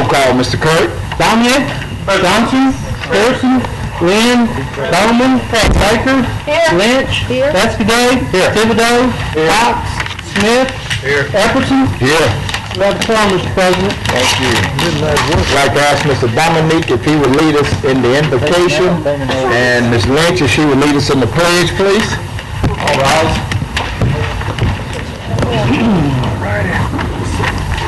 Roll call, Mr. Kurt. Dominic, Johnson, Pearson, Lynn, Bowman, Baker, Lynch, Escudé, Thibodeau, Fox, Smith, Epperson. Here. We have the quorum, Mr. President. Thank you. I'd like to ask Mr. Dominique if he would lead us in the invocation, and Ms. Lynch if she would lead us in the pledge, please. All rise.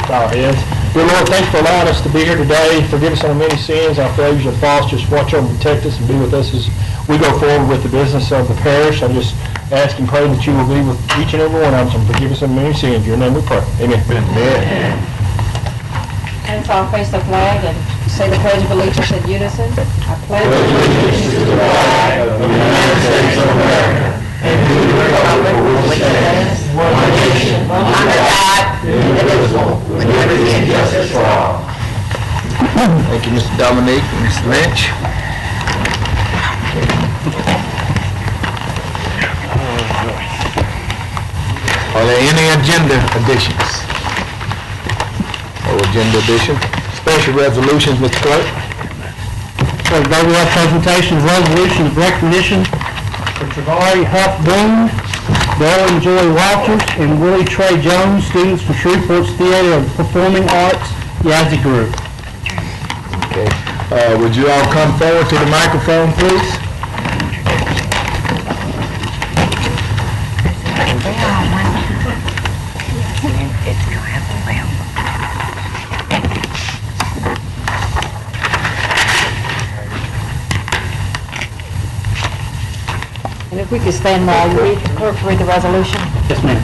Bow our heads. Dear Lord, thanks for allowing us to be here today. Forgive us our many sins, our failures, and faults. Just watch over and protect us and be with us as we go forward with the business of the parish. I just ask and pray that you will be with each and every one of us and forgive us our many sins. In your name we pray. Amen. Amen. And so I'll face the flag and say the Pledge of Allegiance in unison. I pledge allegiance to the flag of the United States of America and to the republic for which it stands, one nation, under God, indivisible, with liberty and justice for all. Thank you, Mr. Dominique and Ms. Lynch. Are there any agenda additions? No agenda addition. Special resolutions, Mr. Clerk. So today we have presentations, resolution of recognition for Travari Huff Boone, Darren Joy Walters, and Willie Trey Jones, students from Shreveport's Theater of Performing Arts, Yazzie Group. Okay. Would you all come forward to the microphone, please? And if we could stand while you read, clerk, read the resolution. Yes, ma'am.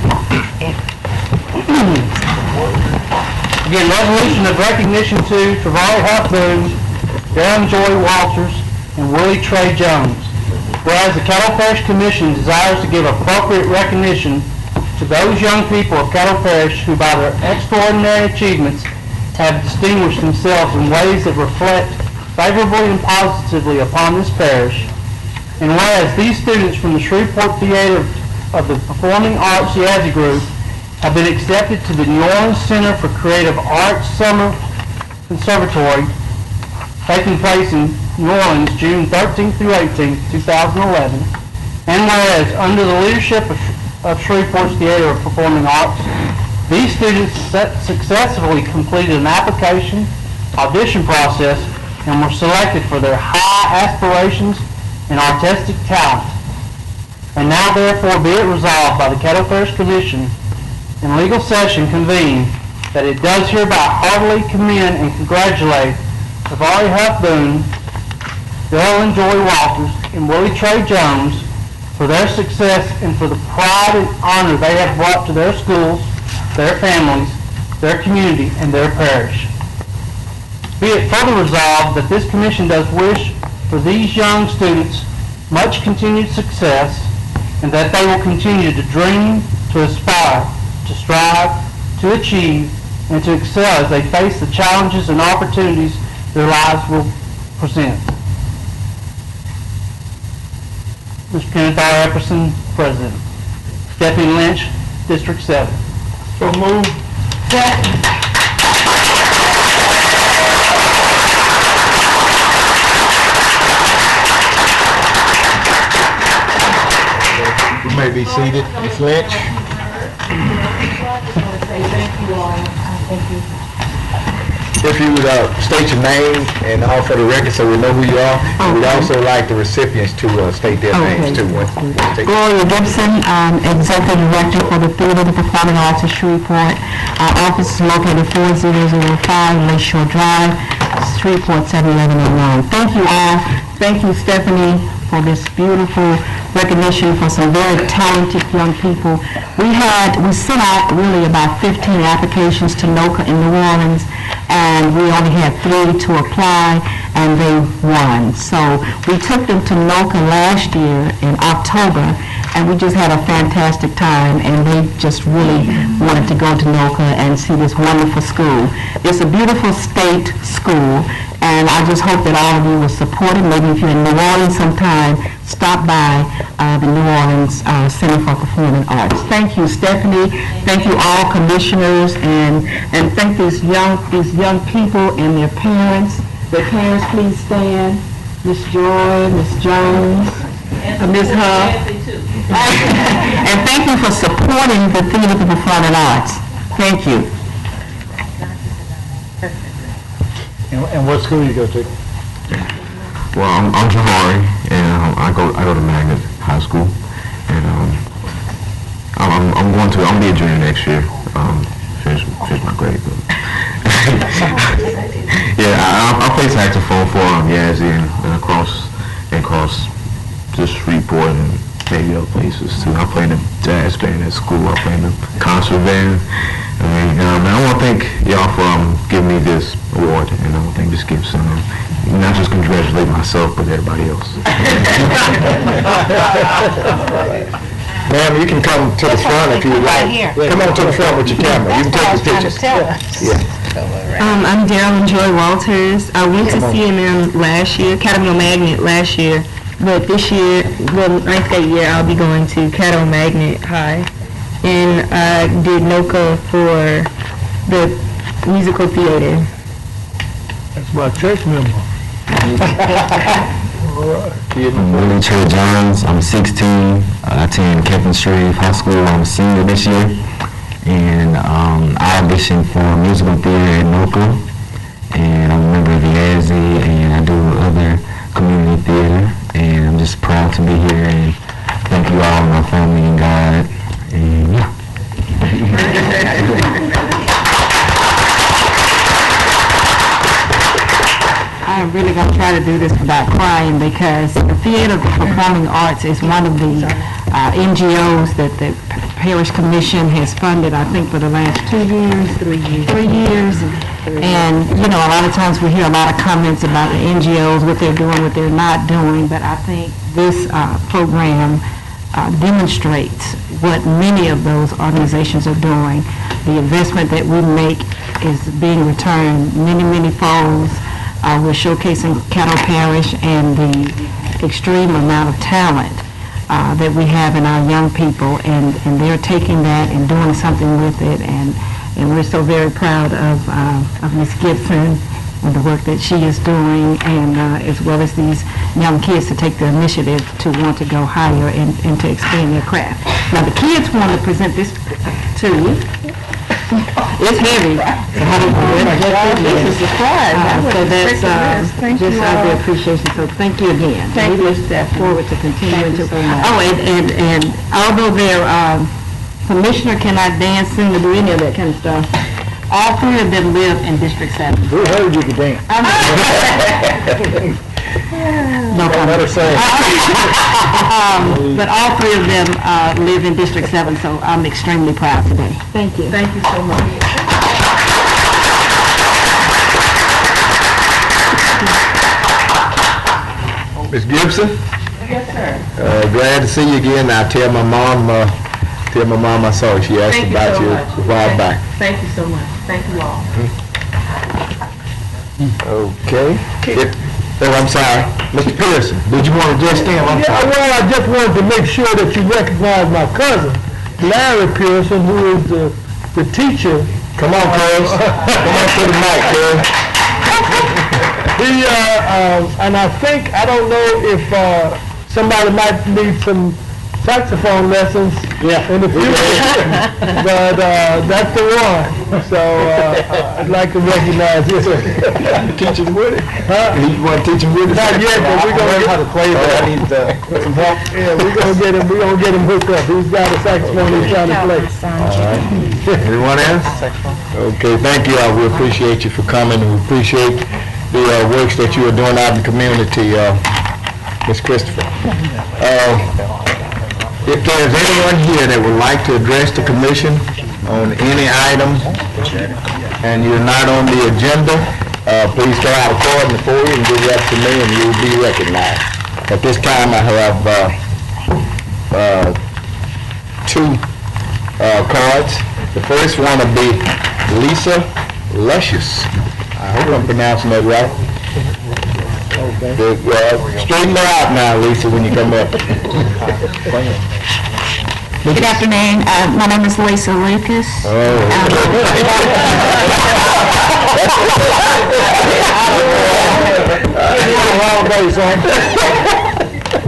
Again, resolution of recognition to Travari Huff Boone, Darren Joy Walters, and Willie Trey Jones. Whereas the Caddo Parish Commission desires to give appropriate recognition to those young people of Caddo Parish who by their extraordinary achievements have distinguished themselves in ways that reflect favorably and positively upon this parish. And whereas these students from the Shreveport Theater of the Performing Arts Yazzie Group have been accepted to the New Orleans Center for Creative Arts Summer Conservatory taking place in New Orleans June 13th through 18th, 2011. And whereas under the leadership of Shreveport's Theater of Performing Arts, these students successfully completed an application audition process and were selected for their high aspirations and artistic talent. And now therefore be it resolved by the Caddo Parish Commission in legal session convened that it does hereby heartily commend and congratulate Travari Huff Boone, Darren Joy Walters, and Willie Trey Jones for their success and for the pride and honor they have brought to their schools, their families, their community, and their parish. Be it further resolved that this commission does wish for these young students much continued success, and that they will continue to dream, to aspire, to strive, to achieve, and to excel as they face the challenges and opportunities their lives will present. Mr. Kenneth R. Epperson, President. Stephanie Lynch, District 7. So moved. You may be seated, Ms. Lynch. If you would state your name and all for the record so we know who you are. And we'd also like the recipients to state their names too. Gloria Gibson, Executive Director for the Theater of the Performing Arts of Shreveport. Our office is located 4005 Lakeshore Drive, Shreveport 71101. Thank you all. Thank you, Stephanie, for this beautiful recognition for some very talented young people. We sent out really about 15 applications to NOCA in New Orleans, and we only had 3 to apply, and they won. So we took them to NOCA last year in October, and we just had a fantastic time, and they just really wanted to go to NOCA and see this wonderful school. It's a beautiful state school, and I just hope that all of you will support it. Maybe if you're in New Orleans sometime, stop by the New Orleans Center for Performing Arts. Thank you, Stephanie. Thank you, all commissioners, and thank these young people and their parents. Their parents, please stand. Miss Joy, Miss Jones, Miss Huff. And thank you for supporting the Theater for Performing Arts. Thank you. And what school you go to? Well, I'm Jahari, and I go to Magnet High School, and I'm be a junior next year. Finish my grade. Yeah, I play saxophone for Yazzie and across just Shreveport and maybe other places too. I play in the jazz band at school. I play in the concert band. I want to thank y'all for giving me this award, and I want to thank Ms. Gibson, and not just congratulate myself, but everybody else. Ma'am, you can come to the front if you would like. Come on to the front with your camera. You can take the pictures. I'm Darylyn Joy Walters. I went to CMM last year, Caddo Magnet last year, but this year, well, ninth grade year, I'll be going to Caddo Magnet High. And I did NOCA for the musical theater. That's my church member. I'm Willie Trey Johns. I'm 16. I attend Kevin Shreve High School. I'm a senior this year. And I auditioned for musical theater at NOCA. And I'm a member of the Yazzie, and I do other community theater. And I'm just proud to be here, and thank you all, my family and God. And yeah. I'm really going to try to do this without crying, because the Theater of the Performing Arts is one of the NGOs that the Parish Commission has funded, I think, for the last 2 years, 3 years. And, you know, a lot of times we hear a lot of comments about the NGOs, what they're doing, what they're not doing, but I think this program demonstrates what many of those organizations are doing. The investment that we make is being returned many, many folds. We're showcasing Caddo Parish and the extreme amount of talent that we have in our young people, and they're taking that and doing something with it, and we're so very proud of Ms. Gibson and the work that she is doing, and as well as these young kids to take the initiative to want to go higher and to expand their craft. Now the kids want to present this to you. It's heavy. So this is a prize. So that's just out of appreciation. So thank you again. We look forward to continuing to. Oh, and although their commissioner cannot dance, sing, or do any of that kind of stuff, all three of them live in District 7. Who heard you could dance? No comment. But all three of them live in District 7, so I'm extremely proud today. Thank you. Thank you so much. Ms. Gibson? Yes, sir. Glad to see you again. I tell my mom I saw her. She asked about you a while back. Thank you so much. Thank you all. Okay. Oh, I'm sorry. Mr. Pearson, did you want to just stand? I'm sorry. Well, I just wanted to make sure that you recognize my cousin, Larry Pearson, who is the teacher. Come on, Chris. Come on to the mic, Chris. He, and I think, I don't know if somebody might need some saxophone lessons in the future, but that's the one. So I'd like to recognize this. Teach him with it? Huh? You want to teach him with it? Not yet, but we're gonna get how to play that. I need some help. Yeah, we're gonna get him hooked up. He's got a saxophone he's trying to play. All right. Anyone else? Okay, thank you. We appreciate you for coming. We appreciate the works that you are doing out in the community, Ms. Christopher. If there's anyone here that would like to address the commission on any item and you're not on the agenda, please fill out a card in the foyer and give that to me and you'll be recognized. At this time, I have two cards. The first one will be Lisa Luscious. I hope I'm pronouncing that right. Straighten her out now, Lisa, when you come up. Good afternoon. My name is Lisa Lucas.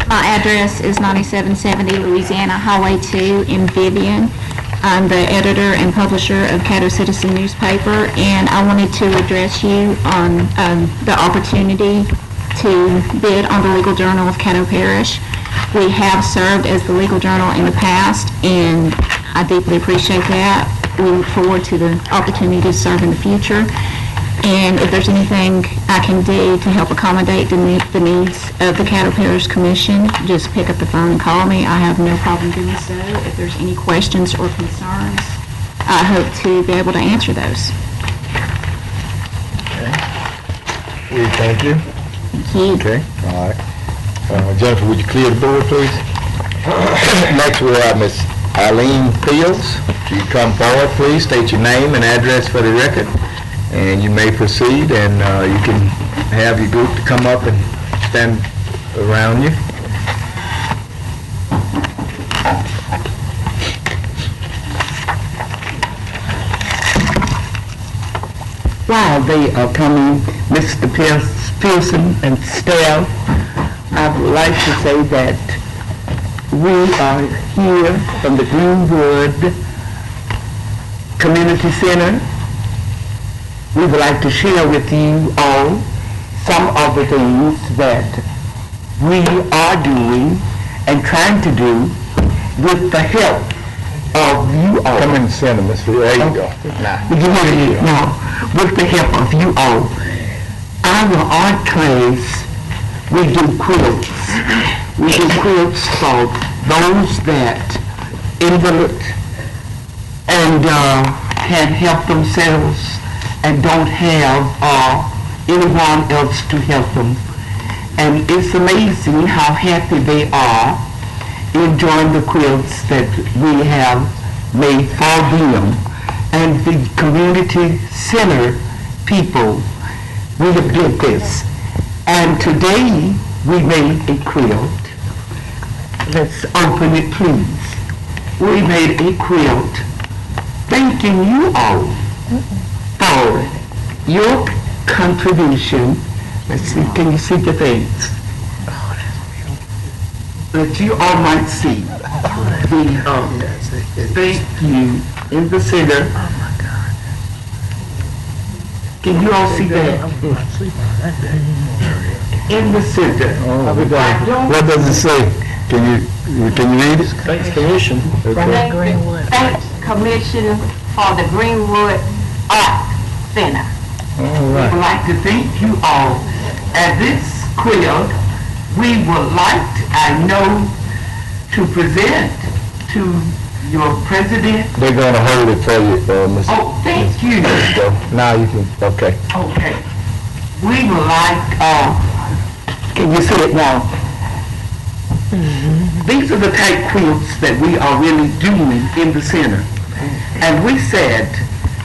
My address is 9770 Louisiana Highway 2 in Vivian. I'm the editor and publisher of Caddo Citizen newspaper, and I wanted to address you on the opportunity to bid on the Legal Journal of Caddo Parish. We have served as the Legal Journal in the past, and I deeply appreciate that. We look forward to the opportunity to serve in the future. And if there's anything I can do to help accommodate the needs of the Caddo Parish Commission, just pick up the phone and call me. I have no problem doing so. If there's any questions or concerns, I hope to be able to answer those. We thank you. Thank you. Okay, all right. Jennifer, would you clear the board, please? Next, we'll have Miss Eileen Fields. If you come forward, please, state your name and address for the record. And you may proceed, and you can have your group to come up and stand around you. While they are coming, Mr. Pearson and staff, I would like to say that we are here from the Greenwood Community Center. We would like to share with you all some of the things that we are doing and trying to do with the help of you all. Come in the center, Miss Fields. There you go. Now, with the help of you all, our art class, we do quilts. We do quilts for those that invalid and can help themselves and don't have anyone else to help them. And it's amazing how happy they are enjoying the quilts that we have made for them. And the community center people, we have did this. And today we made a quilt. Let's open it, please. We made a quilt thanking you all for your contribution. Let's see, can you see the things? That you all might see the thank you in the center. Can you all see that? In the center. What does it say? Can you read it? Thanks, Commission. Thanks, Commission, for the Greenwood Art Center. All We right. would like to thank you all. At this quilt, we would like, I know, to present to your president. They're going to hold it for you, Mr. Oh, thank you. There you go. Now you can, okay. Okay. We would like, can you see it now? These are the type quilts that we are really doing in the center. And we said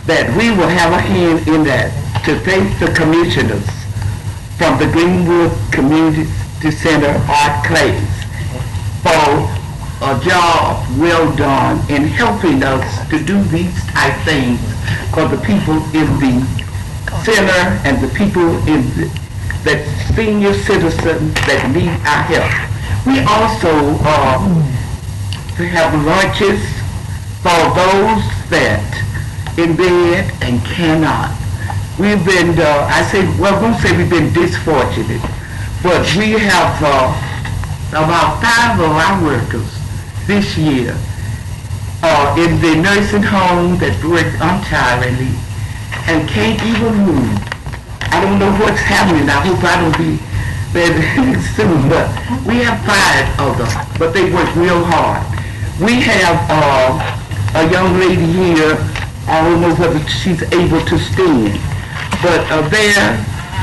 that we will have a hand in that to thank the commissioners from the Greenwood Community Center Art Class for a job well done in helping us to do these type things for the people in the center and the people in the senior citizens that need our help. We also have lunches for those that in bed and cannot. We've been, we'll say we've been disfortunate, but we have about 5 of our workers this year in the nursing home that work untiringly and can't even move. I don't know what's happening. I hope I don't be there soon, but we have 5 of them, but they work real hard. We have a young lady here, I don't know whether she's able to stand, but there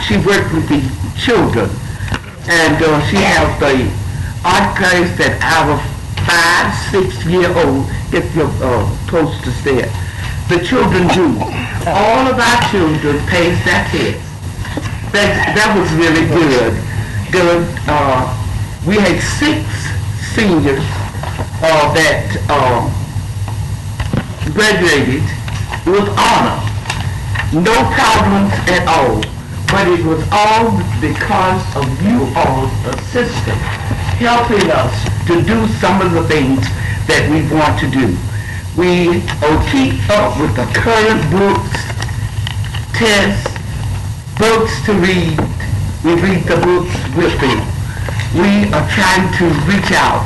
she worked with the children, and she has the art class that our 5, 6-year-old, get your posters there. The children do. All of our children pass that test. That was really good. We had 6 seniors that graduated with honor. No problems at all. But it was all because of you all's assistance, helping us to do some of the things that we want to do. We keep up with the current books, tests, books to read. We read the books with them. We are trying to reach out.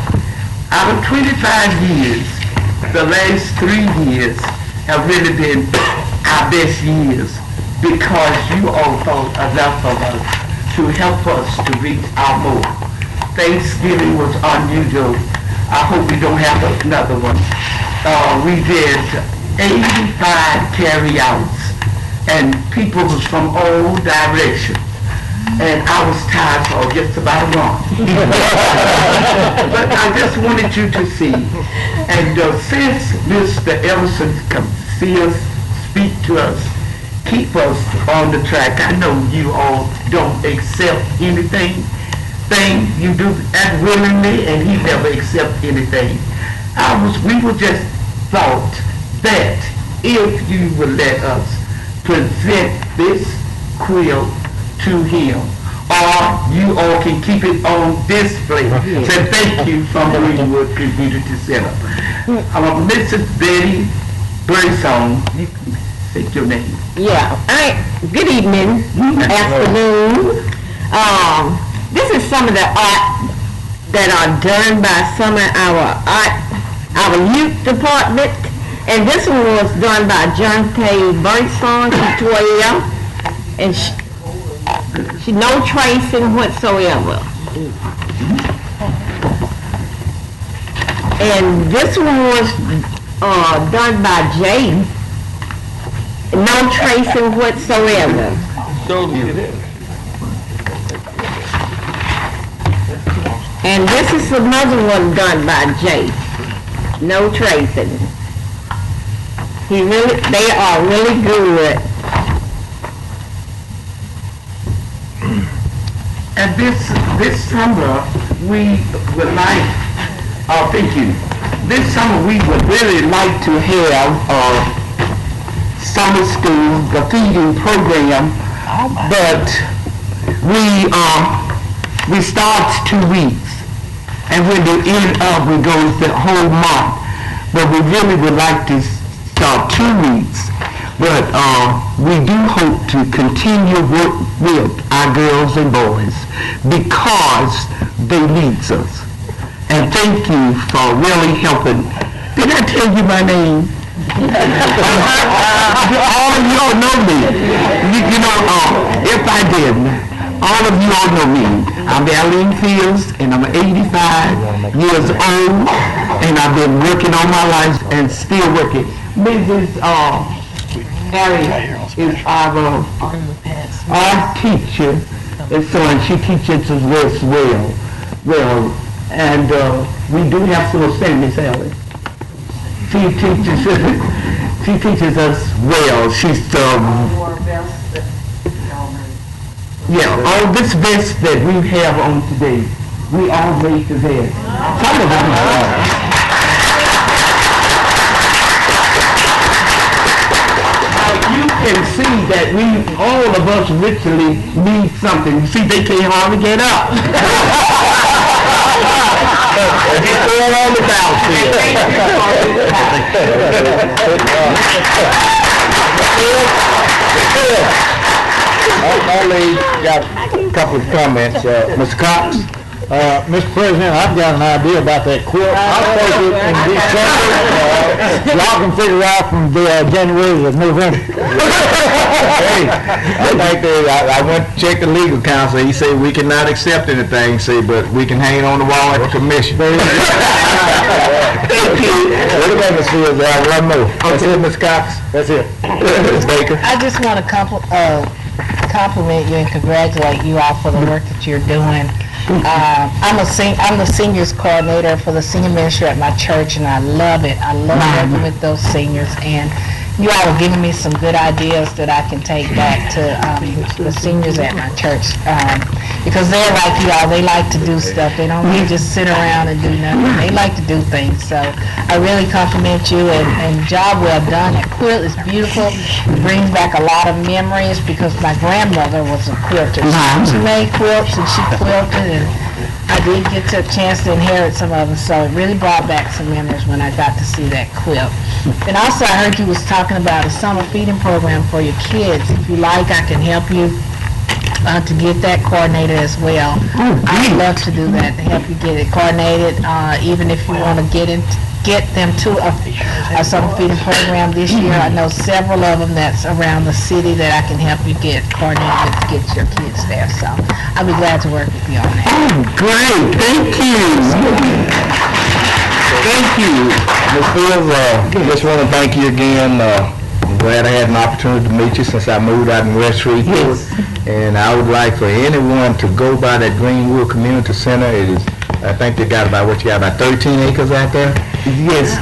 Out of 25 years, the last 3 years have really been our best years because you all thought enough of us to help us to reach our goal. Thanksgiving was unusual. I hope we don't have another one. We did 85 carryouts, and people was from all directions. And I was tired for just about a month. But I just wanted you to see. And since Mr. Everson comes see us, speak to us, keep us on the track. I know you all don't accept anything. You do that willingly, and he never accept anything. We were just thought that if you would let us present this quilt to him, or you all can keep it on display. So thank you from Greenwood Community Center. Mrs. Betty Burson, you can say your name. Yeah. Good evening, afternoon. This is some of the art that are done by some of our youth department, and this one was done by John Tay Burson, she's 12, and she no tracing whatsoever. And this one was done by Jay, no tracing whatsoever. And this is another one done by Jay, no tracing. They are really good. And this summer, we would like, thank you. This summer, we would really like to have summer school, the feeding program, but we start 2 weeks, and when they end up, we go the whole month. But we really would like to start 2 weeks. But we do hope to continue work with our girls and boys because they need us. And thank you for really helping. Did I tell you my name? All of you all know me. If I didn't, all of you all know me. I'm Aline Fields, and I'm 85 years old, and I've been working all my life and still working. Mrs. Harry is our teacher, and so she teaches us well, and we do have some Miss Ellie. She teaches us well. She's all this vest that we have on today, we all made the vest. Some of them are. You can see that all of us literally need something. You see, they can't hardly get up. It's all on the battlefield. I only got a couple of comments. Mr. Cox? Mr. President, I've got an idea about that quilt. I'll take it in December. Y'all can figure out from January to November. Hey, I went to check the legal counsel. He said we cannot accept anything, but we can hang it on the wall at the commission. What about Ms. Fields? One more. That's it, Ms. Cox? That's it. Ms. Baker? I just want to compliment you and congratulate you all for the work that you're doing. I'm the seniors coordinator for the senior ministry at my church, and I love it. I love working with those seniors, and you all are giving me some good ideas that I can take back to the seniors at my church, because they're like you all. They like to do stuff. They don't just sit around and do nothing. They like to do things. So I really compliment you, and job well done. That quilt is beautiful. It brings back a lot of memories, because my grandmother was a quilter. She made quilts and she quilted, and I did get a chance to inherit some of them, so it really brought back some memories when I got to see that quilt. And also, I heard you was talking about a summer feeding program for your kids. If you like, I can help you to get that coordinated as well. I'd love to do that, to help you get it coordinated, even if you want to get them to a summer feeding program this year. I know several of them that's around the city that I can help you get coordinated to get your kids there. So I'll be glad to work with you on that. Oh, great, thank you. Thank you. Ms. Fields, just want to thank you again. I'm glad I had an opportunity to meet you since I moved out in West Shreveport. And I would like for anyone to go by that Greenwood Community Center. It is, I think they got about 13 acres out there? Yes.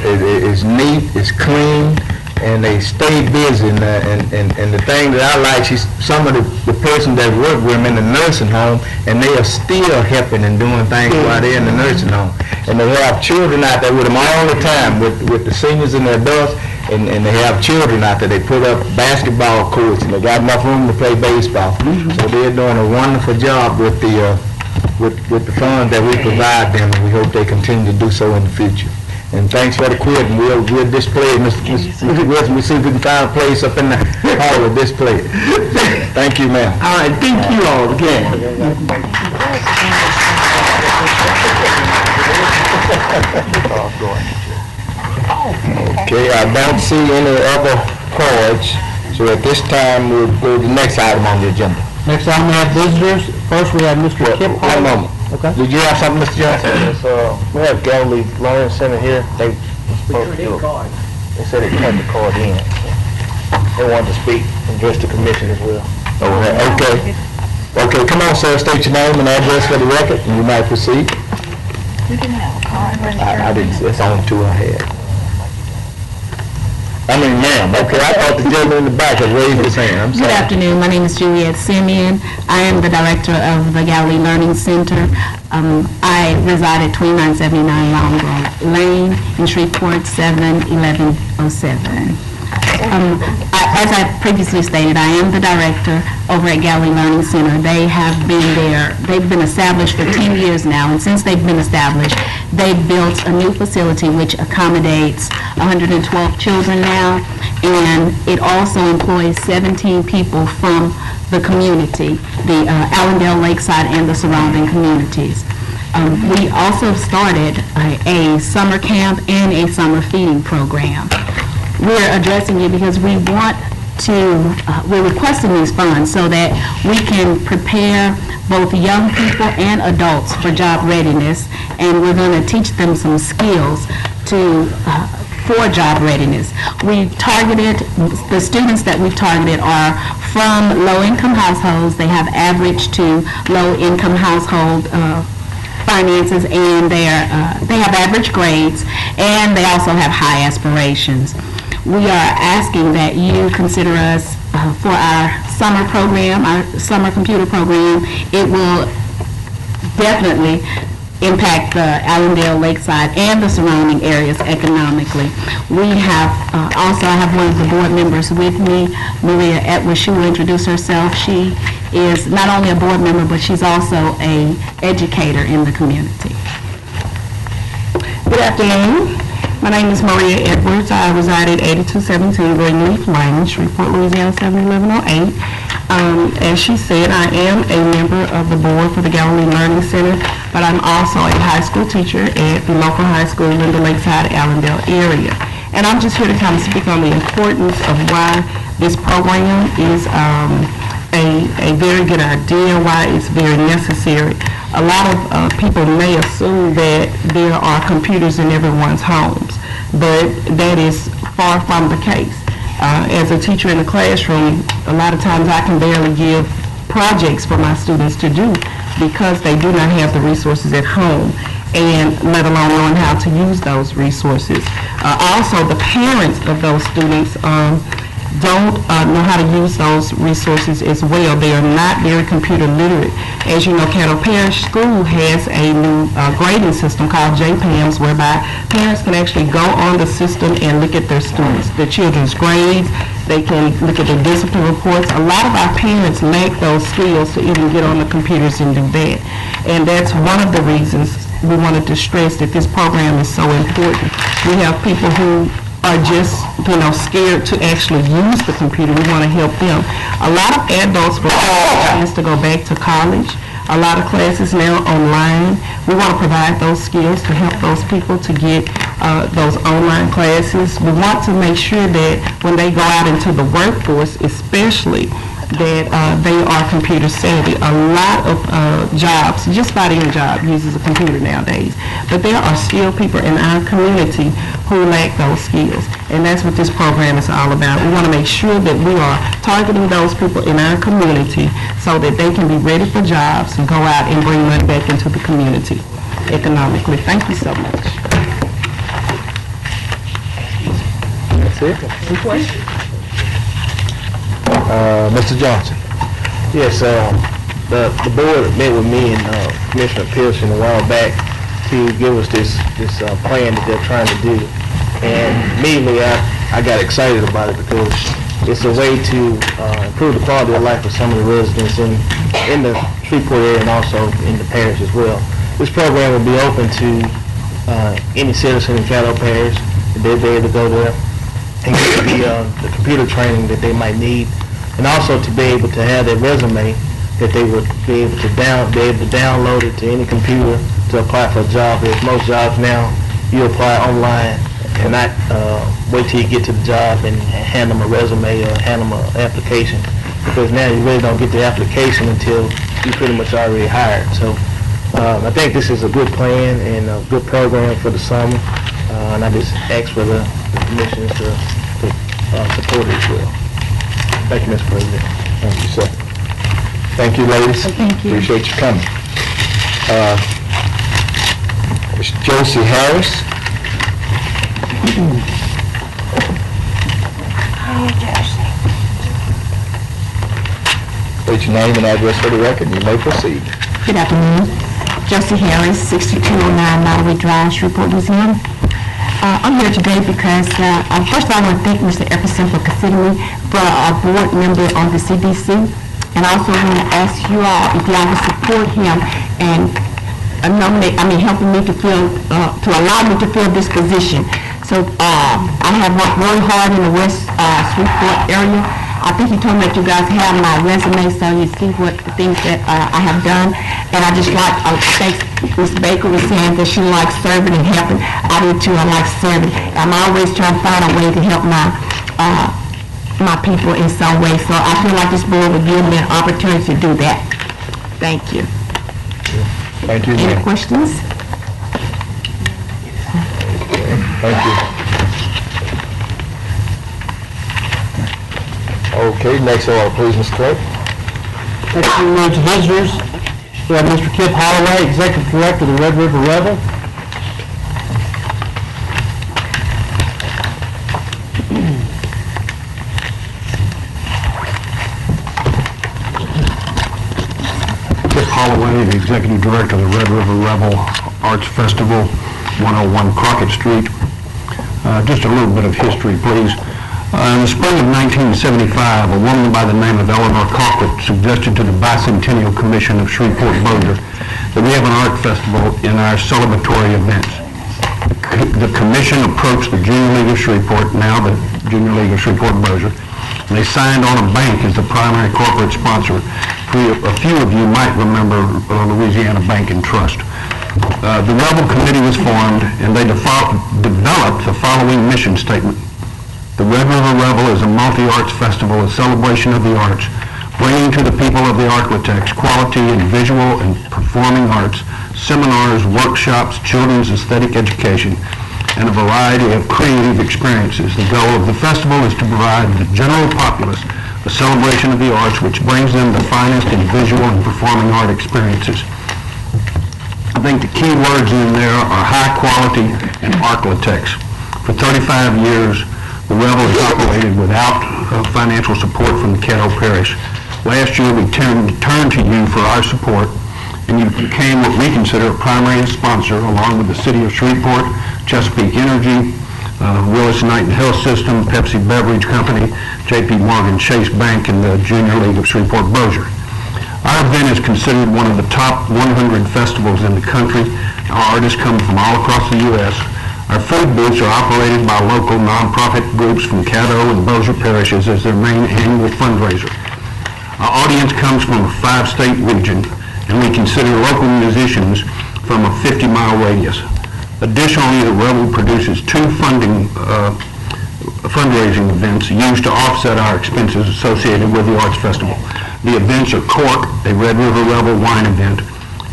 It is neat, it's clean, and they stay busy. And the thing that I like, some of the person that work with them in the nursing home, and they are still helping and doing things while they're in the nursing home. And they have children out there with them all the time, with the seniors and the adults, and they have children out there. They put up basketball courts, and they got enough room to play baseball. So they're doing a wonderful job with the funds that we provide them, and we hope they continue to do so in the future. And thanks for the quiz, and we'll display it, Mr. Wilson. We'll see if we can find a place up in the hall to display it. Thank you, ma'am. All right, thank you all again. Okay, I don't see any other cards, so at this time, we'll go to the next item on the agenda. Next time we have visitors. First we have Mr. Kip. One moment. Okay. Did you have something, Mr. Johnson? We have Galilee Learning Center here. They said they turned the card in. They wanted to speak and address the commission as well. Okay. Okay, come on, sir. State your name and address for the record, and you might proceed. You didn't have a card. I didn't. It's only two I had. I mean, ma'am. Okay, I thought the gentleman in the back had raised his hand. I'm sorry. Good afternoon. My name is Juliet Simeon. I am the director of the Galilee Learning Center. I reside at 2979 Long Grove Lane in Shreveport, 71107. As I previously stated, I am the director over at Galilee Learning Center. They have been there. They've been established for 10 years now, and since they've been established, they've built a new facility which accommodates 112 children now, and it also employs 17 people from the community, the Allendale, Lakeside, and the surrounding communities. We also started a summer camp and a summer feeding program. We're addressing it because we want to, we're requesting these funds so that we can prepare both young people and adults for job readiness, and we're going to teach them some skills for job readiness. We've targeted, the students that we've targeted are from low-income households. They have average to low-income household finances, and they have average grades, and they also have high aspirations. We are asking that you consider us for our summer program, our summer computer program. It will definitely impact the Allendale, Lakeside, and the surrounding areas economically. We have, also I have one of the board members with me, Maria Edwards. She will introduce herself. She is not only a board member, but she's also an educator in the community. Good afternoon. My name is Maria Edwards. I reside at 8217 Greenleaf Lane, Shreveport, Louisiana 71108. As she said, I am a member of the board for the Galilee Learning Center, but I'm also a high school teacher at the local high school in the Lakeside, Allendale area. And I'm just here to kind of speak on the importance of why this program is a very good idea, why it's very necessary. A lot of people may assume that there are computers in everyone's homes, but that is far from the case. As a teacher in the classroom, a lot of times I can barely give projects for my students to do because they do not have the resources at home, and let alone knowing how to use those resources. Also, the parents of those students don't know how to use those resources as well. They are not very computer literate. As you know, Caddo Parish School has a new grading system called JPAMS, whereby parents can actually go on the system and look at their students, their children's grades. They can look at their discipline reports. A lot of our parents lack those skills to even get on the computers and do that. And that's one of the reasons we wanted to stress that this program is so important. We have people who are just, scared to actually use the computer. We want to help them. A lot of adults will have a chance to go back to college. A lot of classes now online. We want to provide those skills to help those people to get those online classes. We want to make sure that when they go out into the workforce, especially, that they are computer savvy. A lot of jobs, just about any job uses a computer nowadays, but there are still people in our community who lack those skills, and that's what this program is all about. We want to make sure that we are targeting those people in our community so that they can be ready for jobs and go out and bring money back into the community economically. Thank you so much. That's it. Any questions? Mr. Johnson. Yes, the board met with me and Commissioner Pearson a while back to give us this plan that they're trying to do. And immediately I got excited about it because it's a way to improve the quality of life of some of the residents in the Shreveport area and also in the parish as well. This program will be open to any citizen in Caddo Parish. They'll be able to go there and get the computer training that they might need, and also to be able to have their resume that they would be able to download it to any computer to apply for a job. There's most jobs now, you apply online and not wait till you get to the job and hand them a resume or hand them an application, because now you really don't get the application until you pretty much already hired. So I think this is a good plan and a good program for the summer, and I just ask for the commissioners to support it as well. Thank you, Mr. President. Thank you, sir. Thank you, ladies. Thank you. Appreciate you coming. Ms. Josie Harris. State your name and address for the record, and you may proceed. Good afternoon. Josie Harris, 6209 Mallory Drive, Shreveport, Louisiana. I'm here today because, first of all, I want to thank Mr. Epperson for considering me for a board member on the CBC, and also want to ask you all if y'all would support him and helping me to allow me to fill this position. So I have worked really hard in the West Shreveport area. I think he told me that you guys have my resume, so you see what the things that I have done. And I just like, thanks, Ms. Baker was saying that she likes serving and helping. I do too, I like serving. I'm always trying to find a way to help my people in some way. So I feel like this board would give me an opportunity to do that. Thank you. Thank you. Any questions? Thank you. Okay, next order, please, Mr. Clerk. Next we move to visitors. We have Mr. Kip Holloway, Executive Director of the Red River Rebel. Kip Holloway, the Executive Director of the Red River Rebel Arts Festival, 101 Crockett Street. Just a little bit of history, please. In the spring of 1975, a woman by the name of Eleanor Cochran suggested to the Bicentennial Commission of Shreveport-Bossier that we have an art festival in our celebratory events. The commission approached the Junior League of Shreveport, now the Junior League of Shreveport-Bossier, and they signed on a bank as the primary corporate sponsor. A few of you might remember Louisiana Bank and Trust. The Rebel Committee was formed, and they developed the following mission statement. The Red River Rebel is a multi-arts festival, a celebration of the arts, bringing to the people of the Arklatex quality in visual and performing arts, seminars, workshops, children's aesthetic education, and a variety of creative experiences. The goal of the festival is to provide the general populace a celebration of the arts which brings them the finest in visual and performing art experiences. I think the key words in there are high quality and architects. For 35 years, the Revel has operated without financial support from the Caddo Parish. Last year, we turned to you for our support, and you became what we consider a primary sponsor, along with the City of Shreveport, Chesapeake Energy, Willis Knighton Health System, Pepsi Beverage Company, J.P. Morgan Chase Bank, and the Junior League of Shreveport-Bossier. Our event is considered one of the top 100 festivals in the country. Our artists come from all across the U.S. Our food booths are operated by local nonprofit groups from Caddo and Bossier parishes as their main annual fundraiser. Our audience comes from a 5-state region, and we consider local musicians from a 50-mile radius. Additionally, the Revel produces 2 fundraising events used to offset our expenses associated with the Arts Festival. The events are Cork, a Red River Revel wine event,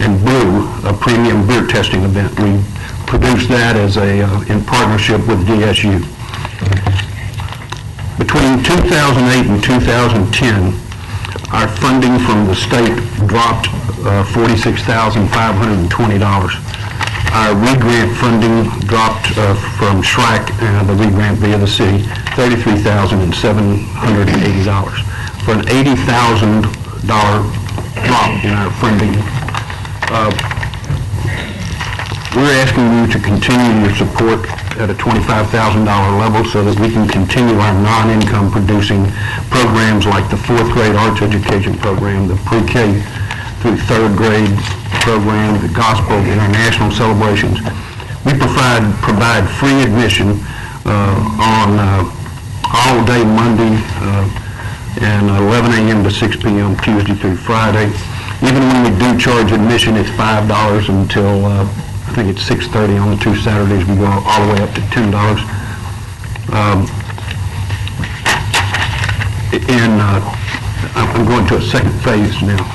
and Brew, a premium beer testing event. We produced that as in partnership with DSU. Between 2008 and 2010, our funding from the state dropped $46,520. Our re-grant funding dropped from SHRAC, the re-grant via the city, $33,780. For an $80,000 drop in our funding. We're asking you to continue your support at a $25,000 level so that we can continue our non-income producing programs like the 4th grade arts education program, the pre-K through 3rd grade program, the gospel, the international celebrations. We provide free admission on all day Monday and 11 a.m. to 6 p.m. Tuesday through Friday. Even when we do charge admission, it's $5 until I think it's 6:30 on the 2 Saturdays. We go all the way up to $10. I'm going to a second phase now.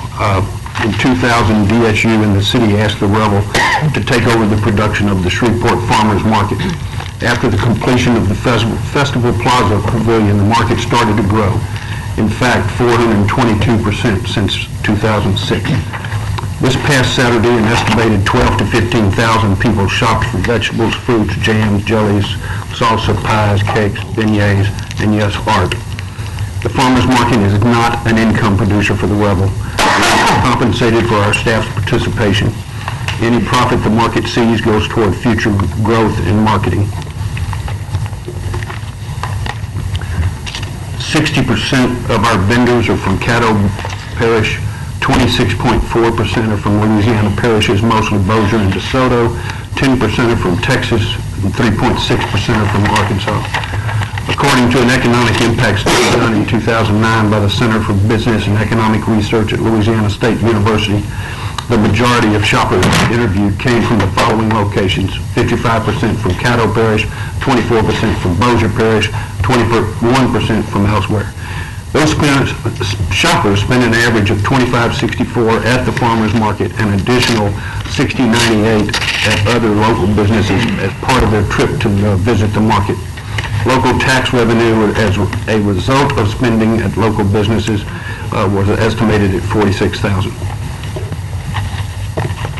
In 2000, DSU and the city asked the Revel to take over the production of the Shreveport Farmers Market. After the completion of the Festival Plaza Pavilion, the market started to grow. In fact, 422% since 2006. This past Saturday, an estimated 12,000 to 15,000 people shopped for vegetables, fruits, jams, jellies, salsa, pies, cakes, beignets, and yes, art. The farmers market is not an income producer for the Revel. We're compensated for our staff's participation. Any profit the market sees goes toward future growth in marketing. 60% of our vendors are from Caddo Parish, 26.4% are from Louisiana parishes, mostly Bossier and DeSoto, 10% are from Texas, and 3.6% are from Arkansas. According to an economic impact study done in 2009 by the Center for Business and Economic Research at Louisiana State University, the majority of shoppers interviewed came from the following locations: 55% from Caddo Parish, 24% from Bossier Parish, 21% from elsewhere. Those shoppers spend an average of $25.64 at the farmers market, an additional $60.98 at other local businesses as part of their trip to visit the market. Local tax revenue as a result of spending at local businesses was estimated at $46,000.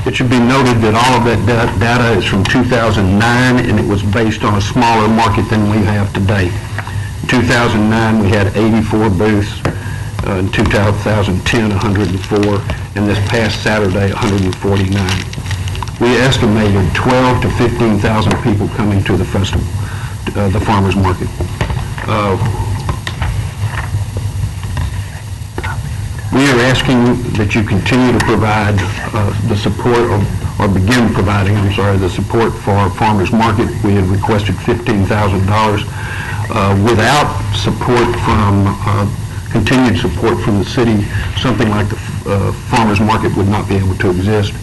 It should be noted that all of that data is from 2009, and it was based on a smaller market than we have today. In 2009, we had 84 booths. In 2010, 104, and this past Saturday, 149. We estimated 12,000 to 15,000 people coming to the festival, the farmers market. We are asking that you continue to provide the support, or begin providing, the support for our farmers market. We have requested $15,000. Without support from, continued support from the city, something like the farmers market would not be able to exist.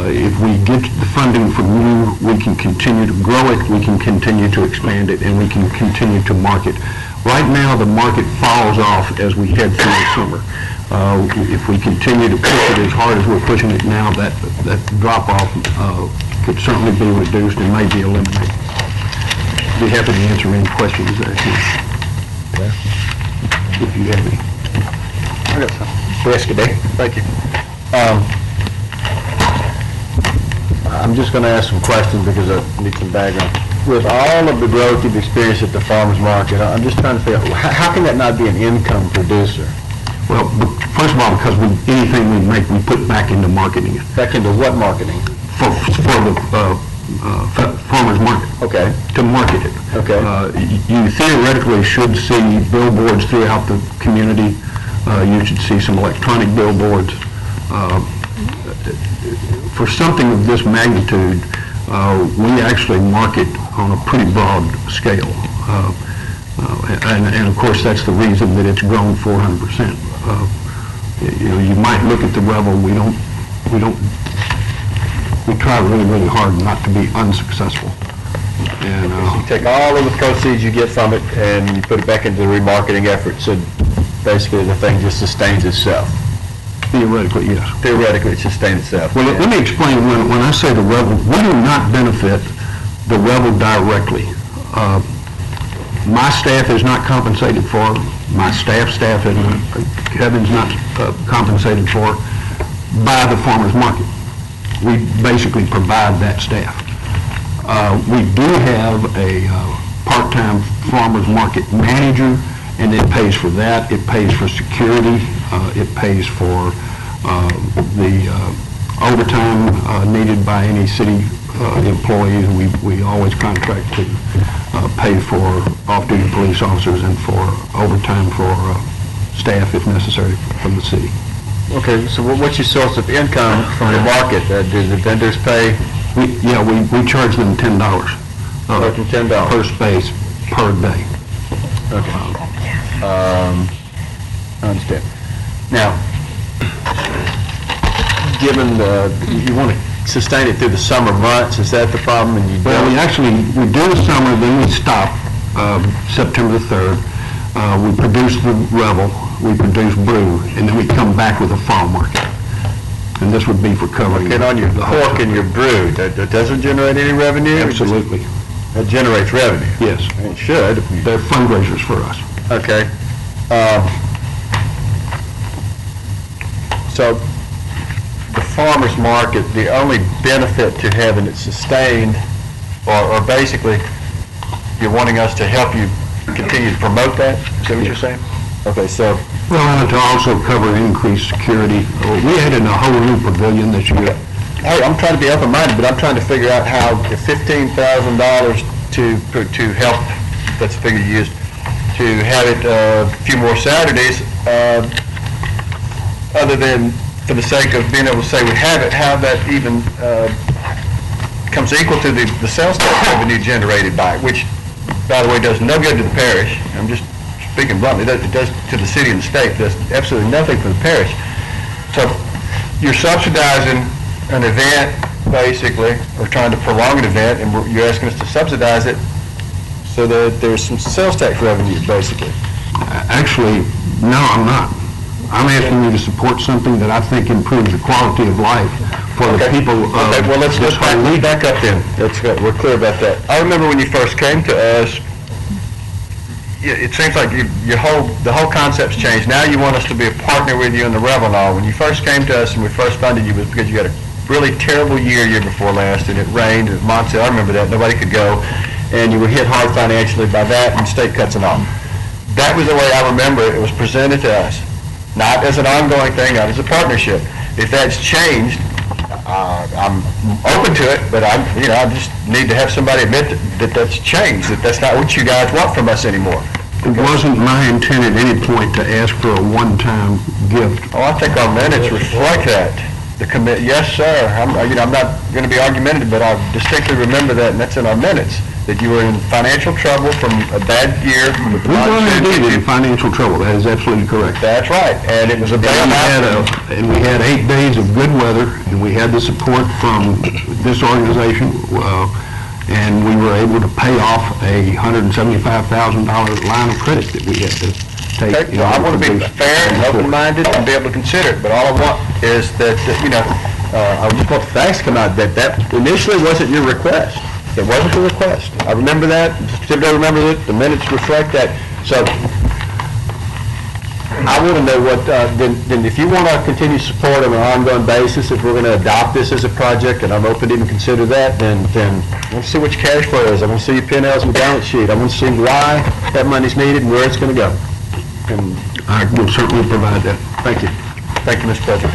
If we get the funding from you, we can continue to grow it, we can continue to expand it, and we can continue to market. Right now, the market falls off as we head through the summer. If we continue to push it as hard as we're pushing it now, that drop-off could certainly be reduced and maybe eliminated. Be happy to answer any questions there. if you have any. I got some. Yesterday. Thank you. I'm just going to ask some questions because I need some background. With all of the growth you've experienced at the farmer's market, I'm just trying to figure out, how can that not be an income producer? Well, first of all, because anything we make, we put back into marketing it. Back into what marketing? For the farmer's market. Okay. To market it. Okay. You theoretically should see billboards throughout the community. You should see some electronic billboards. For something of this magnitude, we actually market on a pretty broad scale. And of course, that's the reason that it's grown 400%. You might look at the Rebel, we try really, really hard not to be unsuccessful. And You take all of the proceeds you get from it and you put it back into the remarketing effort, so basically the thing just sustains itself. theoretically, yes. Theoretically, it sustains itself. Well, let me explain, when I say the Rebel, we do not benefit the Rebel directly. My staff is not compensated for, my staff is not, Kevin's not compensated for by the farmer's market. We basically provide that staff. We do have a part-time farmer's market manager, and it pays for that. It pays for security. It pays for the overtime needed by any city employees. We always contract to pay for off-duty police officers and for overtime for staff, if necessary, from the city. Okay, so what's your source of income from the market? Do the vendors pay? We charge them $10 $10 per space per day. Okay. I understand. Now, given you want to sustain it through the summer months, is that the problem? And you Well, we do the summer, then we stop September the 3rd. We produce the Rebel, we produce Brew, and then we come back with a fall market. And this would be for covering. And on your pork and your brew, that doesn't generate any revenue? Absolutely. It generates revenue? Yes. It should. They're fundraisers for us. Okay. So the farmer's market, the only benefit to having it sustained, or basically you're wanting us to help you continue to promote that? Is that what you're saying? Okay, so. Well, and to also cover increased security. We added a whole new pavilion this year. Hey, I'm trying to be open-minded, but I'm trying to figure out how the $15,000 to help, that's the figure you used, to have it a few more Saturdays, other than for the sake of being able to say we have it, how that even comes equal to the sales tax revenue generated by it, which, by the way, does no good to the parish. I'm just speaking bluntly. It does to the city and the state. It does absolutely nothing for the parish. So you're subsidizing an event, basically, or trying to prolong an event, and you're asking us to subsidize it so that there's some sales tax revenue, basically. Actually, no, I'm not. I'm asking you to support something that I think improves the quality of life for the people of Okay, well, let's back up then. We're clear about that. I remember when you first came to us, it seems like the whole concept's changed. Now you want us to be a partner with you in the Rebel and all. When you first came to us and we first funded you, it was because you had a really terrible year before last, and it rained at Monte. I remember that. Nobody could go, and you were hit hard financially by that and state cuts and all. That was the way I remember it. It was presented to us, not as an ongoing thing, not as a partnership. If that's changed, I'm open to it, but I just need to have somebody admit that that's changed, that that's not what you guys want from us anymore. It wasn't my intent at any point to ask for a one-time gift. Oh, I think our minutes reflect that. Yes, sir. I'm not going to be argumentative, but I distinctly remember that, and that's in our minutes, that you were in financial trouble from a bad year. We were indeed in financial trouble. That is absolutely correct. That's right, and it was a bailout. And we had 8 days of good weather, and we had the support from this organization, and we were able to pay off a $175,000 line of credit that we had to take. Okay, so I want to be fair and open-minded and be able to consider it, but all I want is that, I just want the facts to come out, that initially wasn't your request. It wasn't the request. I remember that, I remember it, the minutes reflect that. So, I want to know what, then if you want to continue to support on an ongoing basis, if we're going to adopt this as a project, and I'm open to even consider that, then I want to see what your cash flow is. I want to see your P&Ls and balance sheet. I want to see why that money's needed and where it's going to go. And I will certainly provide that. thank you. Thank you, Mr. President.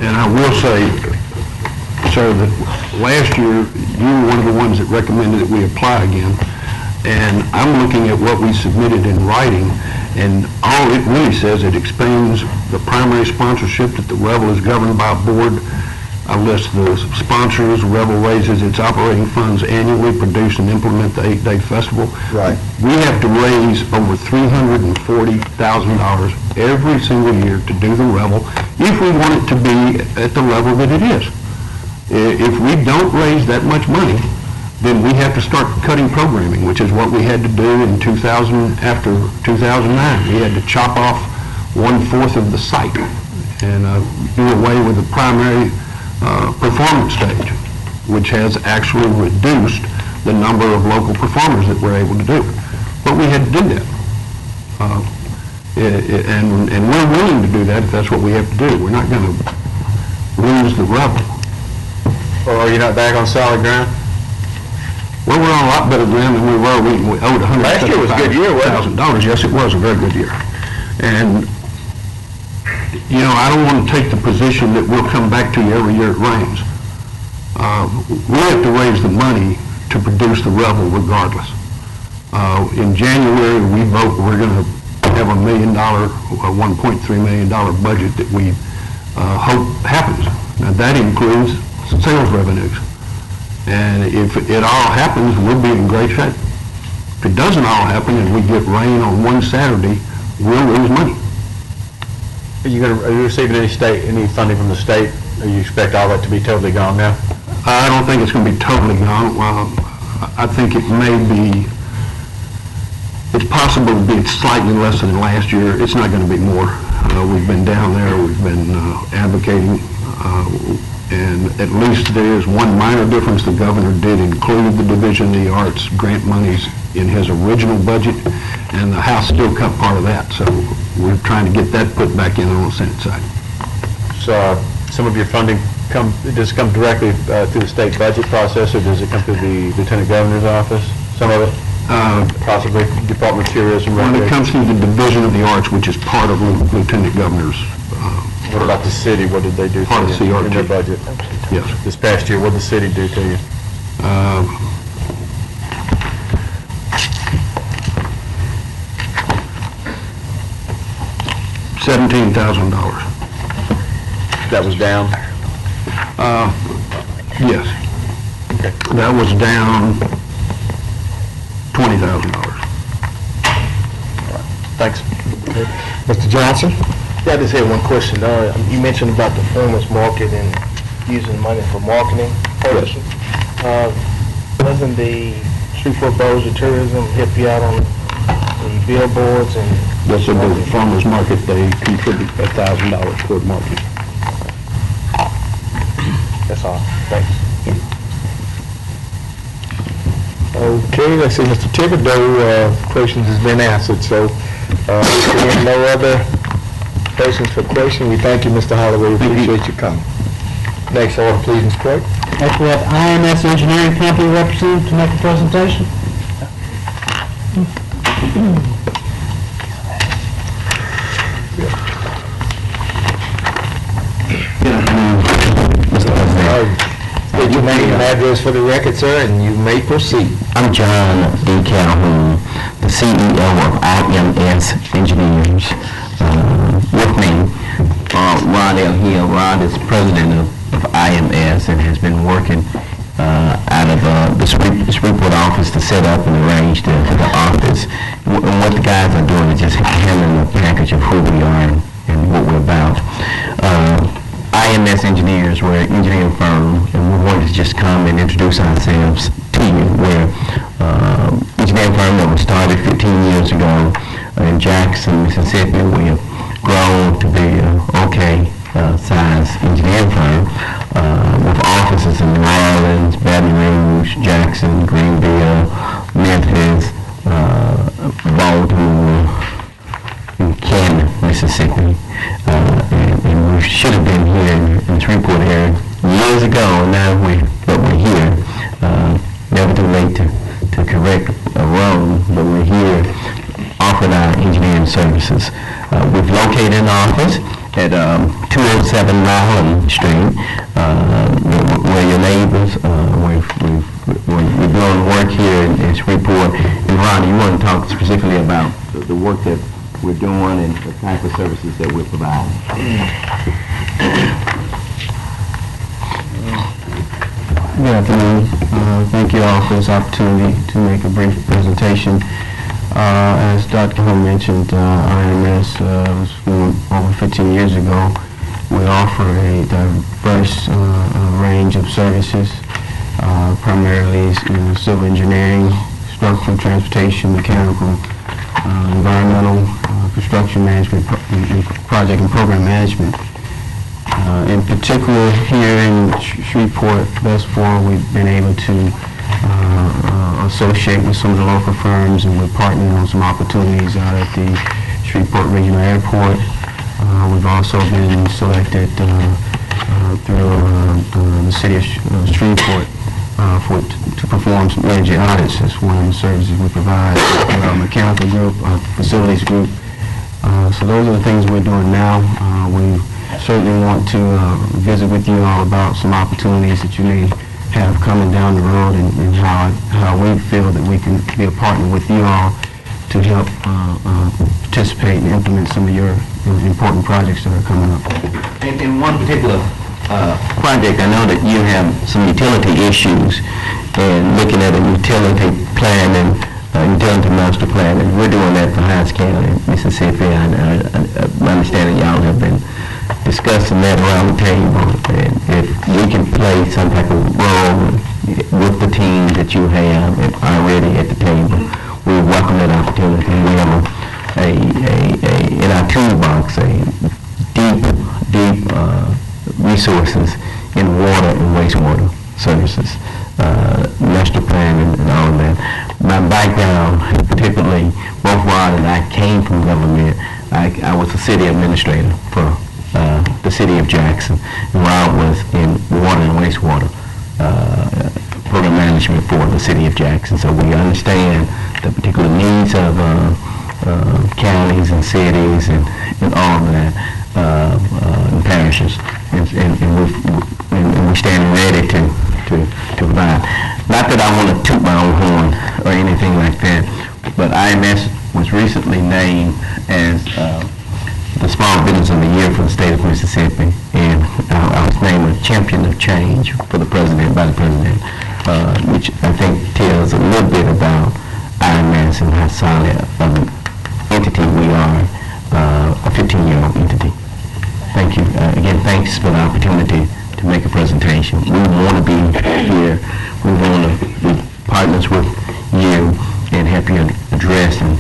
And I will say, sir, that last year, you were one of the ones that recommended that we apply again. And I'm looking at what we submitted in writing, and all it really says, it expands the primary sponsorship, that the Rebel is governed by a board. I list the sponsors. Rebel raises its operating funds annually, produce and implement the 8-day festival. Right. We have to raise over $340,000 every single year to do the Rebel if we want it to be at the level that it is. If we don't raise that much money, then we have to start cutting programming, which is what we had to do in 2000, after 2009. We had to chop off 1/4 of the site and do away with the primary performance stage, which has actually reduced the number of local performers that we're able to do. But we had to do that. And we're willing to do that if that's what we have to do. We're not going to lose the Rebel. Or are you not back on solid ground? Well, we're on a lot better ground than we were. We owed $175,000. Last year was a good year, wasn't it? Yes, it was a very good year. And, you know, I don't want to take the position that we'll come back to you every year it rains. We have to raise the money to produce the Rebel regardless. In January, we vote we're going to have $1 million, $1.3 million budget that we hope happens. Now, that includes sales revenues. And if it all happens, we'll be in great shape. If it doesn't all happen and we get rain on one Saturday, we'll lose money. Are you receiving any funding from the state? Or you expect all that to be totally gone now? I don't think it's going to be totally gone. Well, I think it may be, it's possible to be slightly less than last year. It's not going to be more. We've been down there, we've been advocating, and at least there is one minor difference. The governor did include the Division of the Arts grant monies in his original budget, and the House still cut part of that. So we're trying to get that put back in on the Senate side. So some of your funding does it come directly through the state budget process, or does it come through the Lieutenant Governor's office? Some of it? Possibly Department of Tourism. When it comes through the Division of the Arts, which is part of Lieutenant Governor's. What about the city? What did they do Part to of you CRT. in their budget? Yes. This past year, what did the city do to you? $17,000. That was down? Yes. Okay. That was down $20,000. Thanks. Mr. Johnson? Yeah, I just had one question. You mentioned about the farmers market and using money for marketing purposes. Doesn't the Shreveport Boroughs of Tourism help you out on the billboards and? Yes, they do. The farmers market, they contribute $1,000 toward marketing. That's all. Thanks. Okay, let's see, Mr. Thibodeau, questions has been answered, so if there are no other persons for question, we thank you, Mr. Holloway, we appreciate you coming. Next order, please, Ms. Clerk. Next, we have IMS Engineering Company representative to make a presentation. State your name and address for the record, sir, and you may proceed. I'm John D. Calhoun, the CEO of IMS Engineers. With me, Rod L. Hill. Rod is president of IMS and has been working out of the Shreveport office to set up and arrange the office. And what the guys are doing is just handling the package of who we are and what we're about. IMS Engineers, we're an engineering firm, and we wanted to just come and introduce ourselves to you. We're an engineering firm that was started 15 years ago in Jackson, Mississippi. We have grown to be an okay-sized engineering firm with offices in New Orleans, Baton Rouge, Jackson, Greenville, Memphis, Baltimore, and Canton. Mississippi. And we should have been here in this report area years ago, and now we're here. Never too late to correct a wrong, but we're here offering our engineering services. We've located an office at 207 Maryland Street, where your neighbors, we're doing work here in this report. And Ron, you want to talk specifically about the work that we're doing and the type of services that we're providing? Good afternoon. Thank you all for this opportunity to make a brief presentation. As Dr. Calhoun mentioned, IMS was formed over 15 years ago. We offer a diverse range of services, primarily civil engineering, structural, transportation, mechanical, environmental, construction management, project and program management. In particular, here in Shreveport, thus far, we've been able to associate with some of the local firms, and we're partnering on some opportunities out at the Shreveport Regional Airport. We've also been selected through the city of Shreveport to perform some energy audits. That's one of the services we provide with our mechanical group, our facilities group. So those are the things we're doing now. We certainly want to visit with you all about some opportunities that you may have coming down the road, and how we feel that we can be a partner with you all to help participate and implement some of your important projects that are coming up. In one particular project, I know that you have some utility issues, and looking at a utility plan and utility master plan, and we're doing that for Hines County, Mississippi. My understanding y'all have been discussing that around the table, and if we can play some type of role with the team that you have already at the table, we welcome that opportunity. We have in our toolbox deep resources in water and wastewater services, master plan and all of that. My background, particularly both Rod and I came from government. I was a city administrator for the city of Jackson, and Rod was in water and wastewater program management for the city of Jackson. So we understand the particular needs of counties and cities and all of that, and parishes, and we stand ready to provide. Not that I want to toot my own horn or anything like that, but IMS was recently named as the Small Business of the Year for the state of Mississippi, and I was named a champion of change for the president, by the president, which I think tells a little bit about IMS and how solid of an entity we are, a 15-year-old entity. Thank you. Again, thanks for the opportunity to make a presentation. We want to be here. We want to be partners with you and help you address and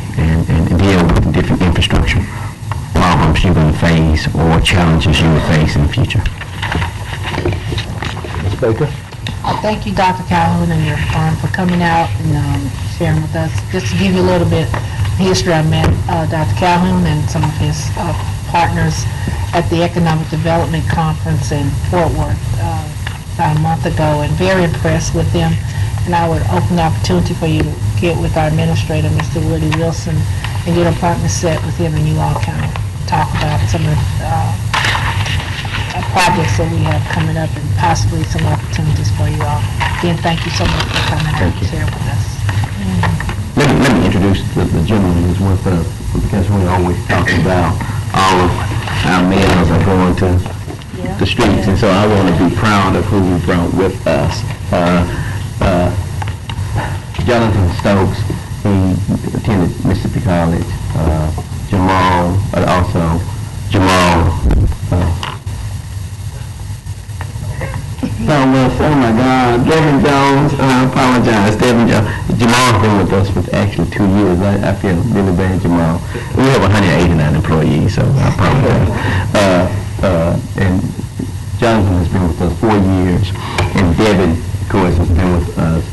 deal with the different infrastructure problems you're going to face or challenges you will face in the future. Ms. Baker? Thank you, Dr. Calhoun, and your firm for coming out and sharing with us. Just to give you a little bit of history, I met Dr. Calhoun and some of his partners at the Economic Development Conference in Fort Worth about a month ago, and very impressed with them. And I would open the opportunity for you to get with our administrator, Mr. Woody Wilson, and get an appointment set with him, and you all kind of talk about some of the projects that we have coming up and possibly some opportunities for you all. Again, thank you so much for coming out and sharing with us. Let me introduce the gentleman who's with us, because we always talk about all of our males are going to the streets, and so I want to be proud of who we brought with us. Jonathan Stokes, he attended Mississippi College. Jamal, oh my God, Devin Jones, I apologize, Devin Jones. Jamal's been with us for actually 2 years. I feel really bad, Jamal. We have 189 employees, so I apologize. And Jonathan has been with us 4 years, and Devin, of course, has been with us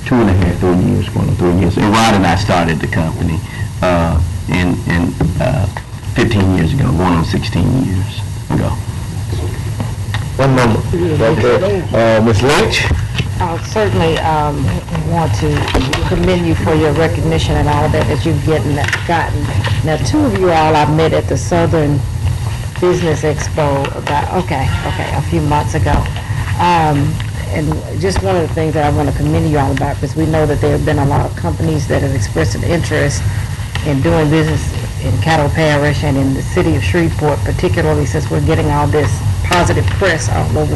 2.5, 3 years, going on 3 years. And Rod and I started the company 15 years ago, 16 years ago. One moment. Okay. Ms. Lynch? I certainly want to commend you for your recognition and all that you've gotten. Now, two of you all I met at the Southern Business Expo about, a few months ago. And just one of the things that I want to commend you all about, because we know that there have been a lot of companies that have expressed an interest in doing business in Caddo Parish and in the city of Shreveport, particularly since we're getting all this positive press all over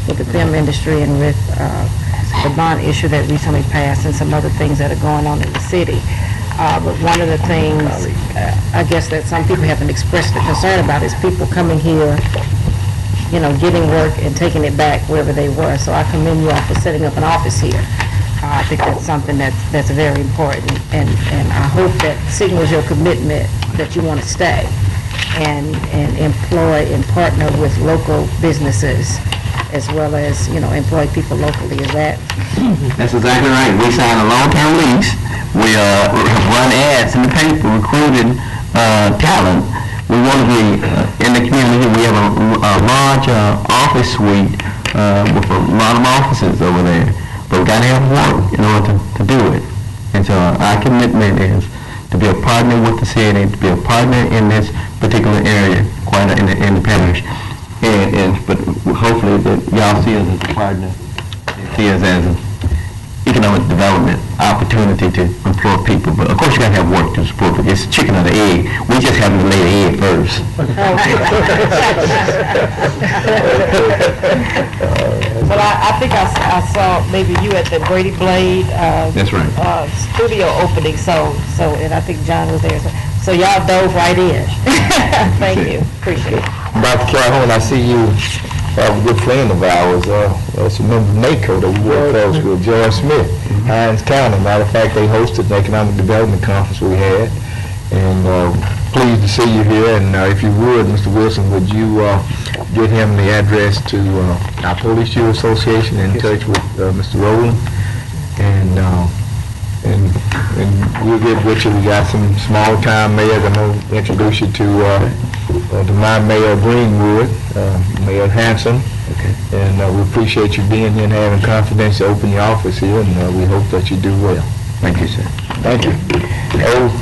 with the film industry and with the bond issue that recently passed and some other things that are going on in the city. But one of the things, I guess, that some people haven't expressed a concern about is people coming here, getting work and taking it back wherever they were. So I commend you all for setting up an office here. I think that's something that's very important, and I hope that signals your commitment that you want to stay and employ and partner with local businesses as well as, employ people locally. Is that? That's exactly right. We signed a long-term lease. We run ads in the paper recruiting talent. We want to be in the community. We have a large office suite with a lot of offices over there. But we got to have work in order to do it. And so our commitment is to be a partner with the city, to be a partner in this particular area, quite in the parish. But hopefully that y'all see us as a partner, see us as an economic development opportunity to employ people. But of course you got to have work to support it. It's chicken or the egg. We just haven't laid the egg first. Well, I think I saw maybe you at the Brady Blade That's right. studio opening, so and I think John was there. So y'all dove right in. Thank you. Appreciate it. Dr. Calhoun, I see you have a good friend of ours, that's a member of NACO that we work close with, George Smith, Hines County. Matter of fact, they hosted the Economic Development Conference we had, and pleased to see you here. And if you would, Mr. Wilson, would you get him the address to our Police Youth Association, in touch with Mr. Rowland, and we'll get with you. We got some small-time mayors. I'm going to introduce you to my Mayor Greenwood, Mayor Hanson, and we appreciate you being here and having confidence to open your office here, and we hope that you do well. Thank you, sir. Thank you.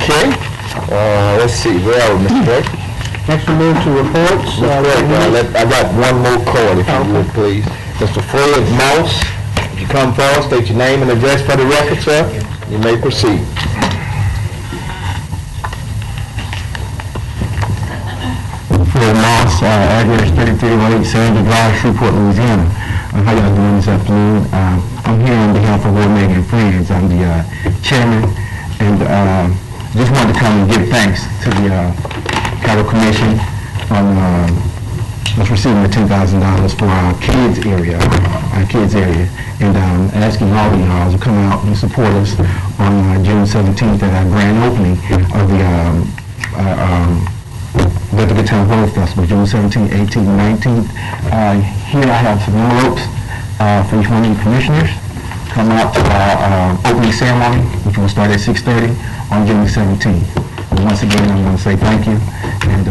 Okay, let's see, where are we, Mr. Blake? Next we move to reports. I got one more card, if you would, please. Mr. Fred Moss, if you come forward, state your name and address for the record, sir. You may proceed. Fred Moss, address 3308 Sandra Drive, Shreveport, Louisiana. How y'all doing this afternoon? I'm here on behalf of Ward Megan and Friends. I'm the chairman, and just wanted to come and give thanks to the Caddo Commission on us receiving the $10,000 for our kids area, and asking all of y'all to come out and support us on June 17th at our grand opening of the Good Town World Festival, June 17th, 18th, and 19th. Here I have some envelopes for each one of you commissioners. Come out to our opening ceremony, which will start at 6:30 on June 17th. And once again, I want to say thank you, and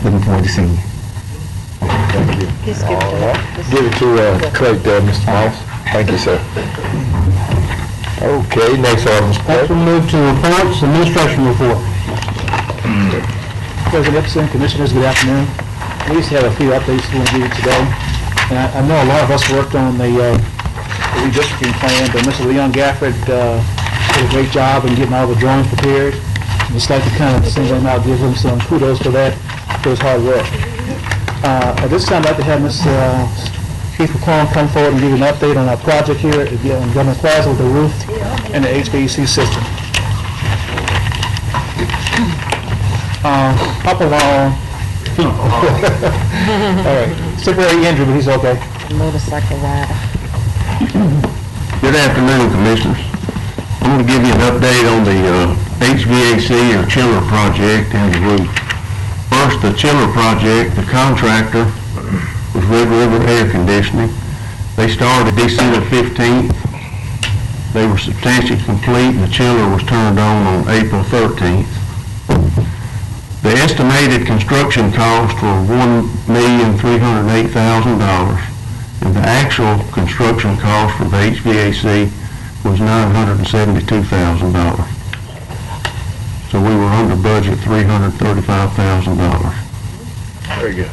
looking forward to seeing you. Thank you. Give it to Clerk there, Mr. Moss. Thank you, sir. Okay, next item, Mr. Next we move to reports, administration report. President Epson, Commissioners, good afternoon. We just have a few updates we want to give you today. And I know a lot of us worked on the redistricting plan, but Mr. Leon Gafford did a great job in getting all the drawings prepared. And just like to kind of send him out, give him some kudos for that, for his hard work. At this time, I'd like to have Ms. Keith McClung come forward and give you an update on our project here at Governor Plaza with the roof and the HVAC system. Up along. All right. Temporary injury, but he's okay. Motorcycle rider. Good afternoon, Commissioners. I'm going to give you an update on the HVAC or chiller project and the roof. First, the chiller project, the contractor was Red River Air Conditioning. They started December 15th. They were substantially complete, and the chiller was turned on April 13th. The estimated construction cost were $1,308,000, and the actual construction cost for the HVAC was $972,000. So we were under budget $335,000. Very good.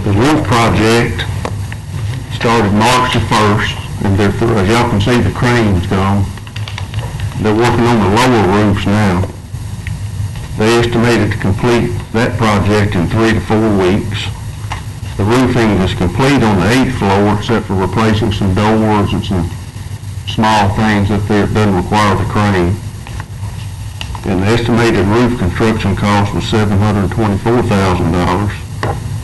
The roof project started March the 1st, and they're through. As y'all can see, the crane's gone. They're working on the lower roofs now. They estimated to complete that project in 3 to 4 weeks. The roofing is complete on the 8th floor, except for replacing some doors and some small things up there that doesn't require the crane. And the estimated roof construction cost was $724,000,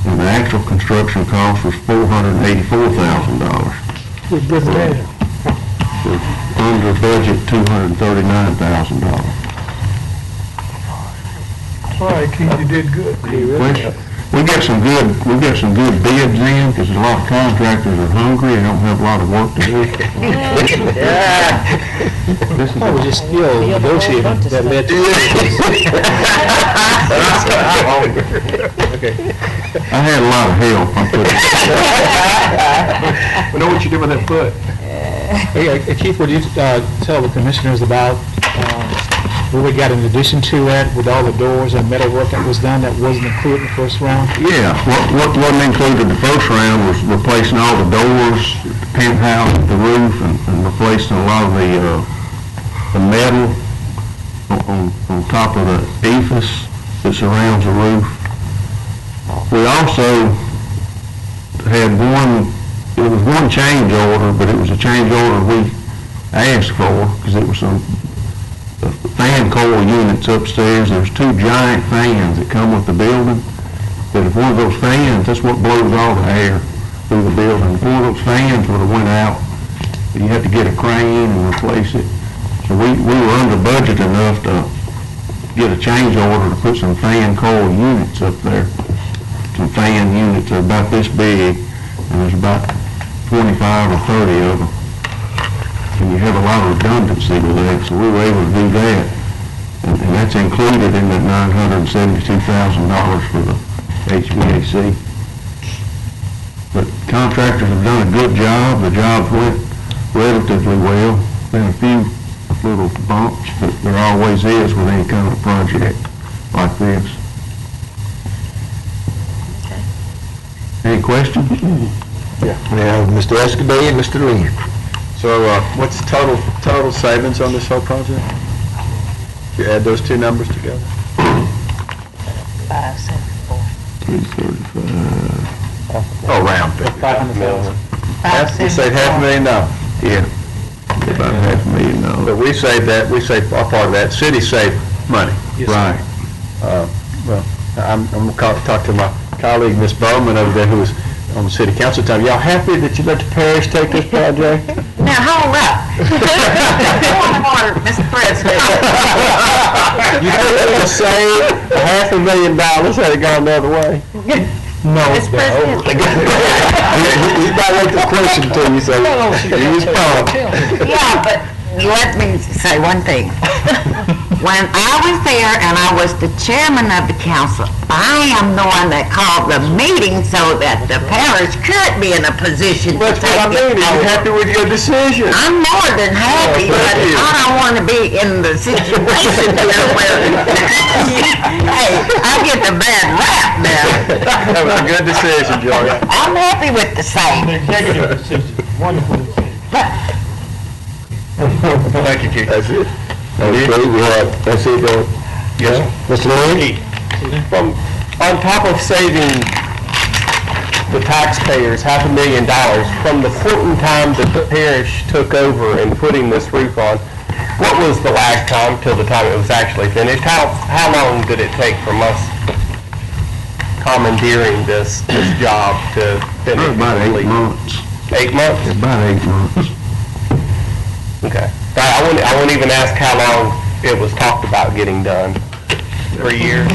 and the actual construction cost was $484,000. We're under budget $239,000. All right, Keith, you did good. We got some good bids in, because a lot of contractors are hungry and don't have a lot of work to do. I was just still negotiating that led to Okay. I had a lot of help. We know what you did with that foot. Hey, Keith, would you tell the commissioners about what we got in addition to that, with all the doors and metal work that was done that wasn't included in the first round? Yeah, what wasn't included the first round was replacing all the doors, the penthouse, the roof, and replacing a lot of the metal on top of the ephes that surrounds the roof. We also had it was one change order, but it was a change order we asked for, because it was some fan coil units upstairs. There's 2 giant fans that come with the building. But if one of those fans, that's what blows all the air through the building. If one of those fans would have went out, you had to get a crane and replace it. So we were under budget enough to get a change order to put some fan coil units up there. Some fan units are about this big, and there's about 25 or 30 of them. And you have a lot of redundancy with that, so we were able to do that. And that's included in that $972,000 for the HVAC. But contractors have done a good job. The jobs went relatively well. Been a few little bumps, but there always is with any kind of project like this. Any questions? Yeah, Mr. Escabay and Mr. Lee. So what's total savings on this whole project? If you add those two numbers together? 335. Oh, round figure. 500,000. You saved $500,000. Yeah. About $500,000. But we saved that, we saved a part of that. City saved money. Yes, Right. Well, I'm going to talk to my colleague, Ms. Bowman, over there, who was on the city council time. Y'all happy that you let the parish take this project? Now, hold up. Point of order, Mr. President. You think we would save $500,000 had it gone the other way? No, Mr. President. He's about to make the question to you, so he's calm. Yeah, but let me say one thing. When I was there and I was the chairman of the council, I am the one that called the meeting so that the parish could be in a position to That's take what I mean. it Are you over. happy with your decision? I'm more than happy, Oh, but thank you. I don't want to be in the situation here where, hey, I get the bad rap now. That was a good decision, Joey. I'm happy with the same. executive decision, wonderful decision. Thank you, Keith. That's it. Okay, that's it, Yes, Mr. Lee? On top of saving the taxpayers $500,000, from the point in time that the parish took over and putting this roof on, what was the lag time till the time it was actually finished? How long did it take from us commandeering this job to finish? About 8 months. 8 months? About 8 months. Okay. I wouldn't even ask how long it was talked about getting done. 3 years?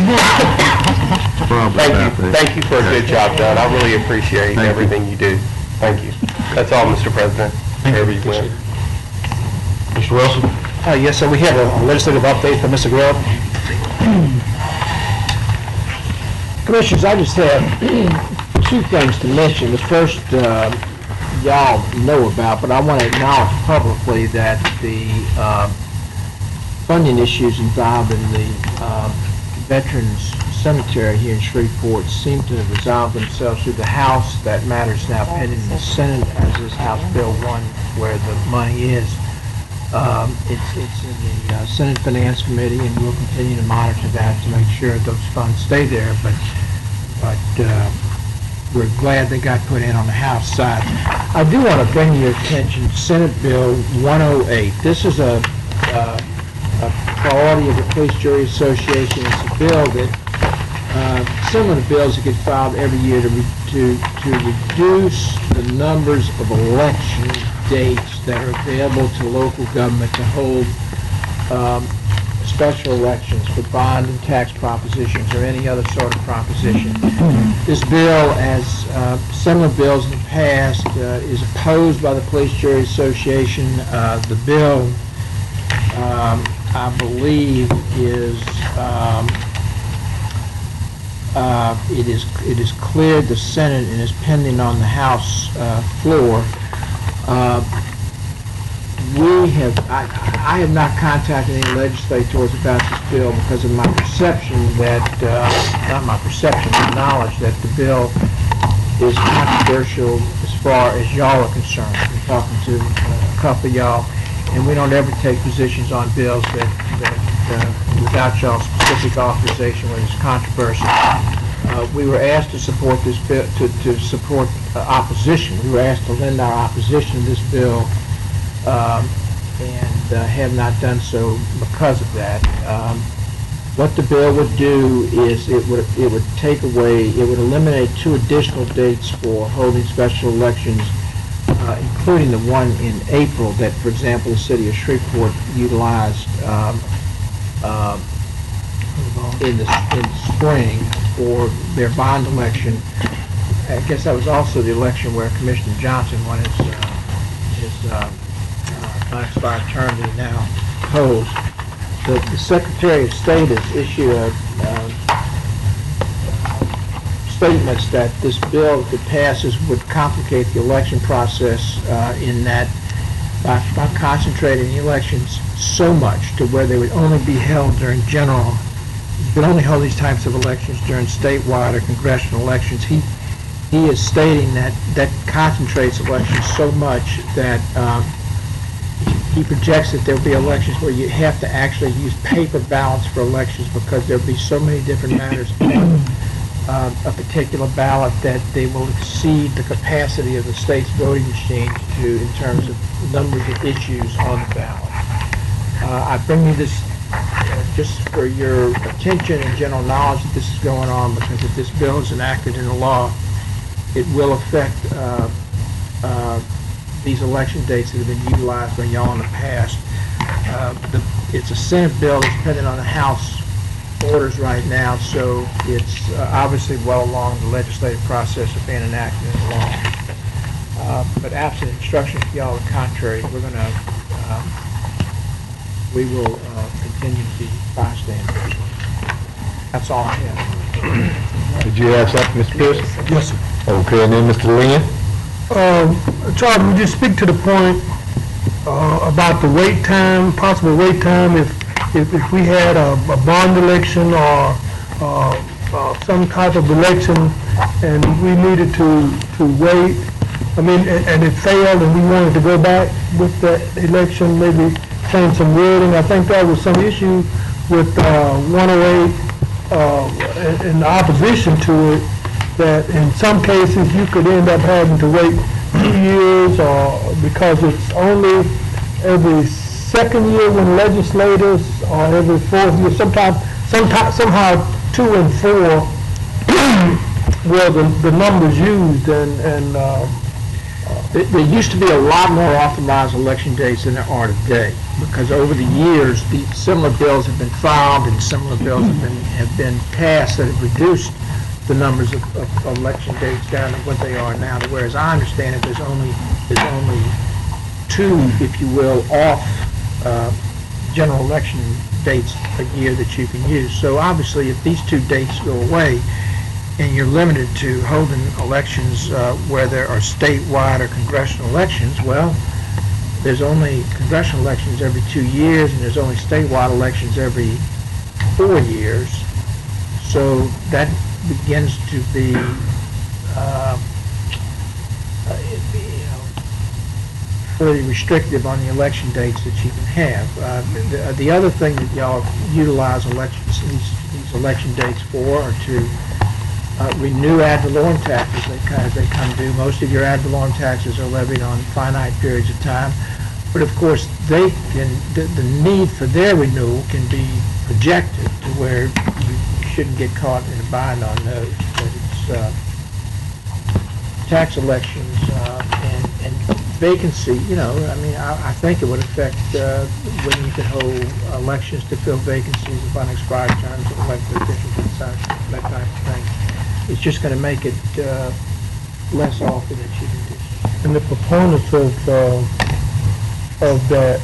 Probably about that. Thank you for a good job done. I really appreciate Thank you. everything you do. Thank you. That's all, Mr. President. Wherever you went. Mr. Wilson? Yes, sir, we have a legislative update from Mr. Grubb. Commissioners, I just have two things to mention. The first, y'all know about, but I want to acknowledge publicly that the funding issues involved in the Veterans Cemetery here in Shreveport seem to have resolved themselves through the House. That matter is now pending in the Senate, as is House Bill 1, where the money is. It's in the Senate Finance Committee, and we'll continue to monitor that to make sure those funds stay there. But we're glad they got put in on the House side. I do want to bring your attention to Senate Bill 108. This is a priority of the Police Jury Association. It's a bill that, similar to bills that get filed every year to reduce the numbers of election dates that are available to local government to hold special elections for bond and tax propositions or any other sort of proposition. This bill, as similar bills in the past, is opposed by the Police Jury Association. The bill, I believe, is it is cleared the Senate and is pending on the House floor. I have not contacted any legislators about this bill because of my perception that, not my perception, my knowledge that the bill is controversial as far as y'all are concerned. I've been talking to a couple of y'all, and we don't ever take positions on bills that without y'all's specific authorization when it's controversial. We were asked to support this bill, to support opposition. We were asked to lend our opposition to this bill, and have not done so because of that. What the bill would do is it would eliminate 2 additional dates for holding special elections, including the one in April that, for example, the city of Shreveport utilized in the spring for their bond election. I guess that was also the election where Commissioner Johnson won his unexpired term that he now holds. The Secretary of State has issued statements that this bill, if it passes, would complicate the election process in that by concentrating the elections so much to where they would only be held during general, you could only hold these types of elections during statewide or congressional elections. He is stating that concentrates elections so much that he projects that there will be elections where you have to actually use paper ballots for elections because there will be so many different matters on a particular ballot that they will exceed the capacity of the state's voting machine in terms of numbers of issues on the ballot. I bring you this just for your attention and general knowledge that this is going on, because if this bill is enacted into law, it will affect these election dates that have been utilized by y'all in the past. It's a Senate bill that's pending on the House orders right now, so it's obviously well along the legislative process of being enacted into law. But absent instructions to y'all the contrary, we will continue to be bystanders. That's all I have. Did you have something, Mr. Pearson? Yes, sir. Okay, and then Mr. Lynn? Charles, would you speak to the point about the wait time, possible wait time, if we had a bond election or some type of election and we needed to wait, I mean, and it failed and we wanted to go back with that election, maybe change some wording. I think there was some issue with 108 in opposition to it, that in some cases you could end up having to wait 2 years, or because it's only every second year when legislators, or every 4th year, somehow 2 and 4 were the numbers used, and there used to be a lot more authorized election dates than there are today, because over the years, the similar bills have been filed and similar bills have been passed that have reduced the numbers of election dates down to what they are now. Whereas I understand it, there's only 2, if you will, off general election dates a year that you can use. So obviously, if these 2 dates go away, and you're limited to holding elections where there are statewide or congressional elections, well, there's only congressional elections every 2 years, and there's only statewide elections every 4 years. So that begins to be, fairly restrictive on the election dates that you can have. The other thing that y'all utilize elections, these election dates for are to renew ad valorem taxes as they come due. Most of your ad valorem taxes are levied on finite periods of time, but of course they can, the need for their renewal can be projected to where you shouldn't get caught in a bind on those. But it's tax elections and vacancy, I mean, I think it would affect when you can hold elections to fill vacancies of unexpired terms of elected officials and such, that type of thing. It's just going to make it less often than you can do. And the proponents of that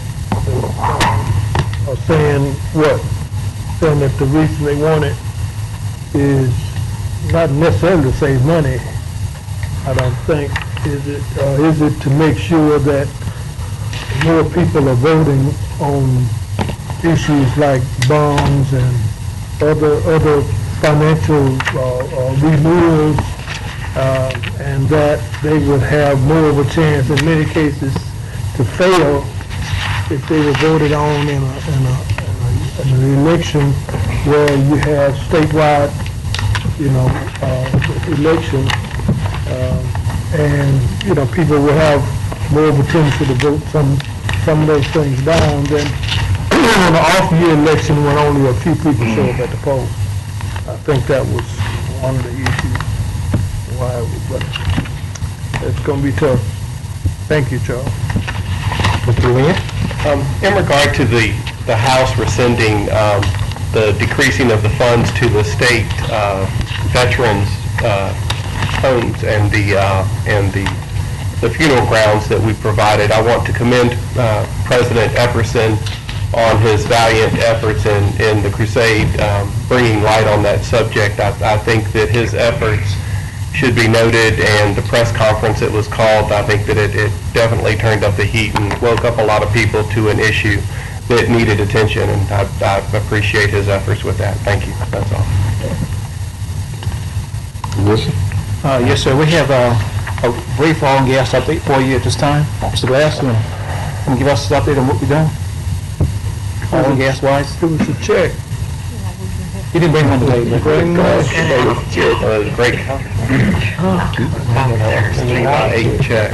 are saying what? Saying that the reason they want it is not necessarily to save money, I don't think. Is it to make sure that more people are voting on issues like bonds and other financial renewals, and that they would have more of a chance in many cases to fail if they were voted on in an election where you have statewide, election, and people will have more of a tendency to vote some of those things down than on an off-year election when only a few people show up at the polls. I think that was one of the issues why, but it's going to be tough. Thank you, Charles. Mr. Lynn? In regard to the House rescinding the decreasing of the funds to the state veterans homes and the funeral grounds that we provided, I want to commend President Epperson on his valiant efforts in the crusade, bringing light on that subject. I think that his efforts should be noted, and the press conference that was called, I think that it definitely turned up the heat and woke up a lot of people to an issue that needed attention, and I appreciate his efforts with that. Thank you. That's all. Yes, sir. We have a brief oil and gas update for you at this time. Mr. Glass, you want to give us an update on what we're doing? Oil and gas wise? It was a check. You didn't bring one today, but Bring Great. Check.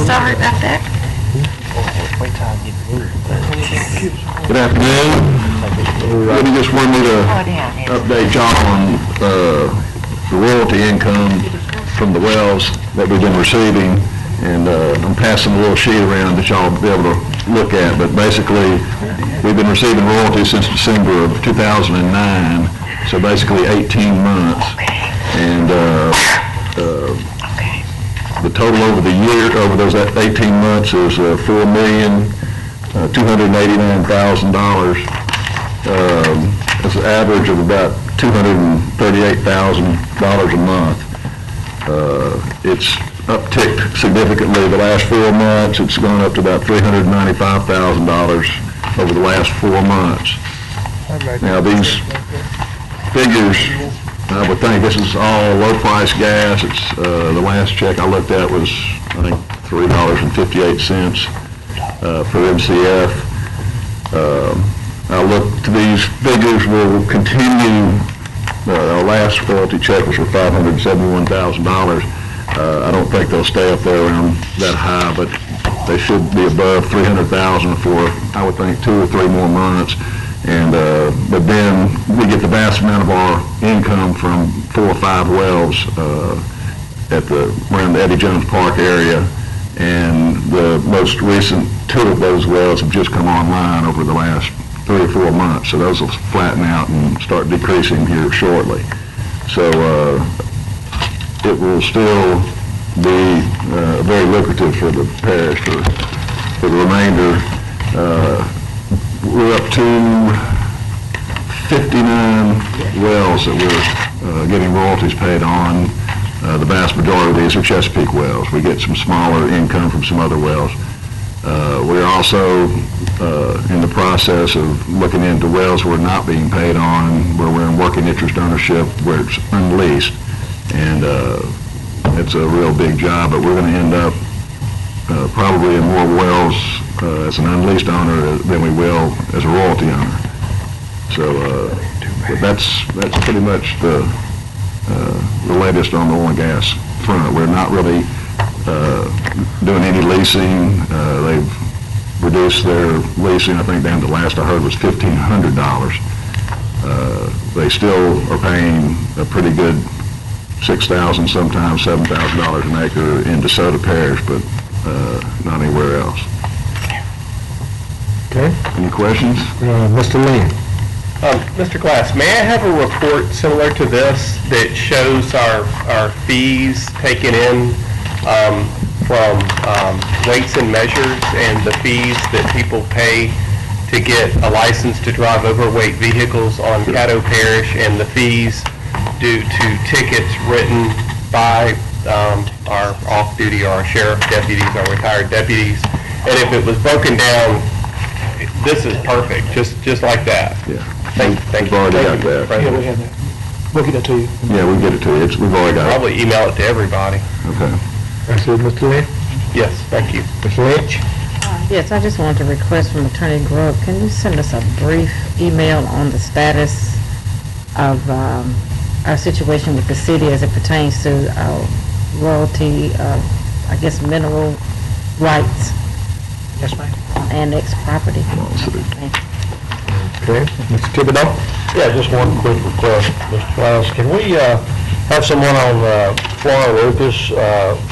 Sorry about that. Good afternoon. Really just wanted me to update y'all on the royalty income from the wells that we've been receiving, and I'm passing a little sheet around that y'all will be able to look at, but basically we've been receiving royalties since December of 2009, so basically 18 months, and the total over the year, over those 18 months is $4,289,000. That's an average of about $238,000 a month. It's upticked significantly the last 4 months. It's gone up to about $395,000 over the last 4 months. Now these figures, I would think this is all low-price gas. It's the last check I looked at was, I think, $3.58 per MCF. I look to these figures will continue. Our last royalty check was for $571,000. I don't think they'll stay up there around that high, but they should be above $300,000 for, I would think, 2 or 3 more months. And but then we get the vast amount of our income from 4 or 5 wells around the Eddie Jones Park area, and the most recent 2 of those wells have just come online over the last 3 or 4 months, so those will flatten out and start decreasing here shortly. So it will still be very lucrative for the parish for the remainder. We're up to 59 wells that we're getting royalties paid on. The vast majority of these are Chesapeake wells. We get some smaller income from some other wells. We're also in the process of looking into wells we're not being paid on, where we're in working interest ownership, where it's unleased. And it's a real big job, but we're going to end up probably in more wells as an unleased owner than we will as a royalty owner. So but that's pretty much the latest on the oil and gas front. We're not really doing any leasing. They've reduced their leasing, I think down to last I heard was $1,500. They still are paying a pretty good $6,000, sometimes $7,000 an acre in DeSoto Parish, but not anywhere else. Okay. Any questions? Mr. Lee? Mr. Glass, may I have a report similar to this that shows our fees taken in from weights and measures and the fees that people pay to get a license to drive overweight vehicles on Caddo Parish, and the fees due to tickets written by our off-duty or our sheriff deputies, our retired deputies? And if it was broken down, this is perfect, just like that. Yeah. Thank We've you. already Thank got you, that. President. Yeah, we have that. We'll get that to you. Yeah, we'll get it to you. We've already got it. Probably email it to everybody. Okay. That's it, Mr. Lee? Yes, thank you. Mr. Lynch? Yes, I just wanted to request from Attorney Grubb, can you send us a brief email on the status of our situation with the city as it pertains to our royalty, I guess, mineral rights Yes, ma'am. on annexed property? Thank you. Okay. Mr. Thibodeau? Yeah, just one quick request, Mr. Klaus. Can we have someone on Florida Lucas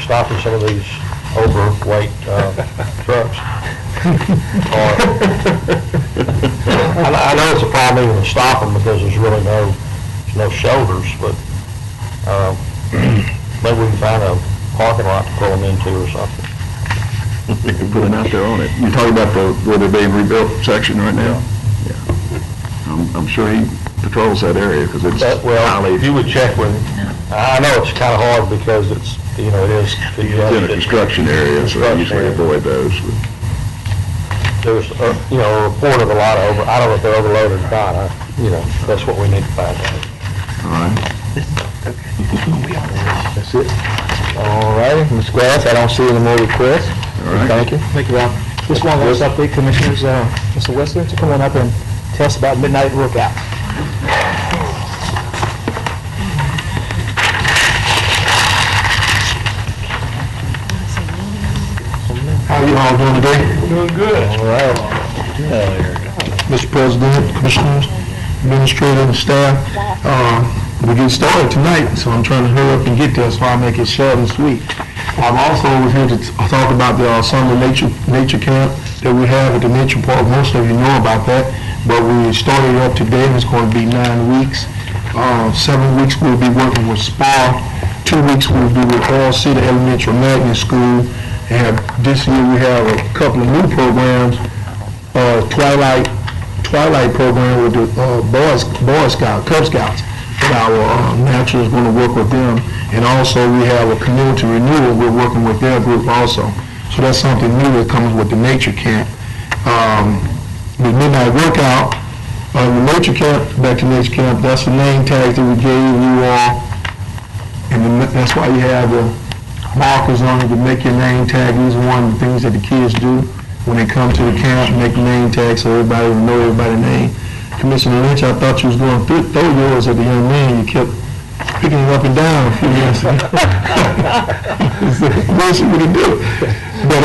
stopping some of these overweight trucks? I know it's a problem even to stop them because there's really no shoulders, but maybe we can find a parking lot to pull them into or something. We can put it out there on it. You're talking about where they're being rebuilt section right now? Yeah. I'm sure he patrols that area because it's Well, if you would check with him. I know it's kind of hard because it's, it is. it's in a construction area, so I usually avoid those. There's, a report of a lot of I don't know if they're overloaded or not. That's what we need to find out. All right. That's it. All righty, Mr. Glass, I don't see any more requests. All right. Thank you. Thank you, Rob. Just one last update, Commissioners, Mr. Whistler, to come on up and tell us about Midnight Workout. How are you all doing today? Doing good. All right. Mr. President, Commissioners, Administrator, and staff, we get started tonight, so I'm trying to hurry up and get there so I'll make it short and sweet. I'm also over here to talk about the summer nature camp that we have at the nature park. Most of you know about that, but we started up today and it's going to be 9 weeks. 7 weeks we'll be working with SPA. 2 weeks we'll be with All City Elementary Magnet School. And this year we have a couple of new programs. Twilight program with the Boy Scouts, Cub Scouts. And our natural is going to work with them. And also we have a community renewal. We're working with their group also. So that's something new that comes with the nature camp. The midnight workout, the nature camp, back to nature camp, that's the name tag that we gave you all. And that's why you have the markers on it to make your name tag. These are one of the things that the kids do when they come to the camp, make a name tag so everybody will know everybody's name. Commissioner Lynch, I thought you was going to throw yours at the young man. You kept picking it up and down a few minutes ago. Most of you do. But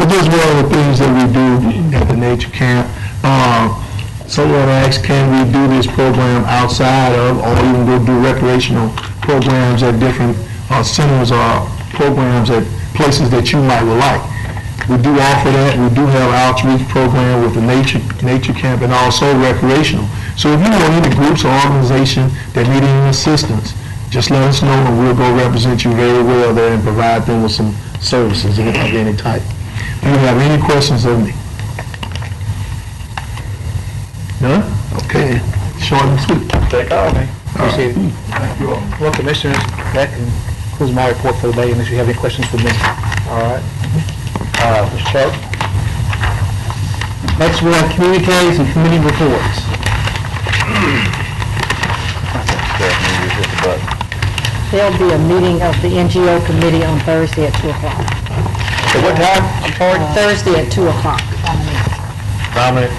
this is one of the things that we do at the nature camp. Someone asked, can we do this program outside of, or even go do recreational programs at different centers or programs at places that you might would like. We do offer that. We do have outreach program with the nature camp and also recreational. So if you know any groups or organizations that need any assistance, just let us know and we'll go represent you very well there and provide them with some services of any type. Do you have any questions of me? None? Okay. Short and sweet. Take off. Appreciate it. Well, Commissioners, that concludes my report for the day, unless you have any questions for me. All right. Mr. Clerk? Next, we have communiques and committee reports. There'll be a meeting of the NGO committee on Thursday at 2 o'clock. At what time? I'm sorry? Thursday at 2 o'clock. Dominic?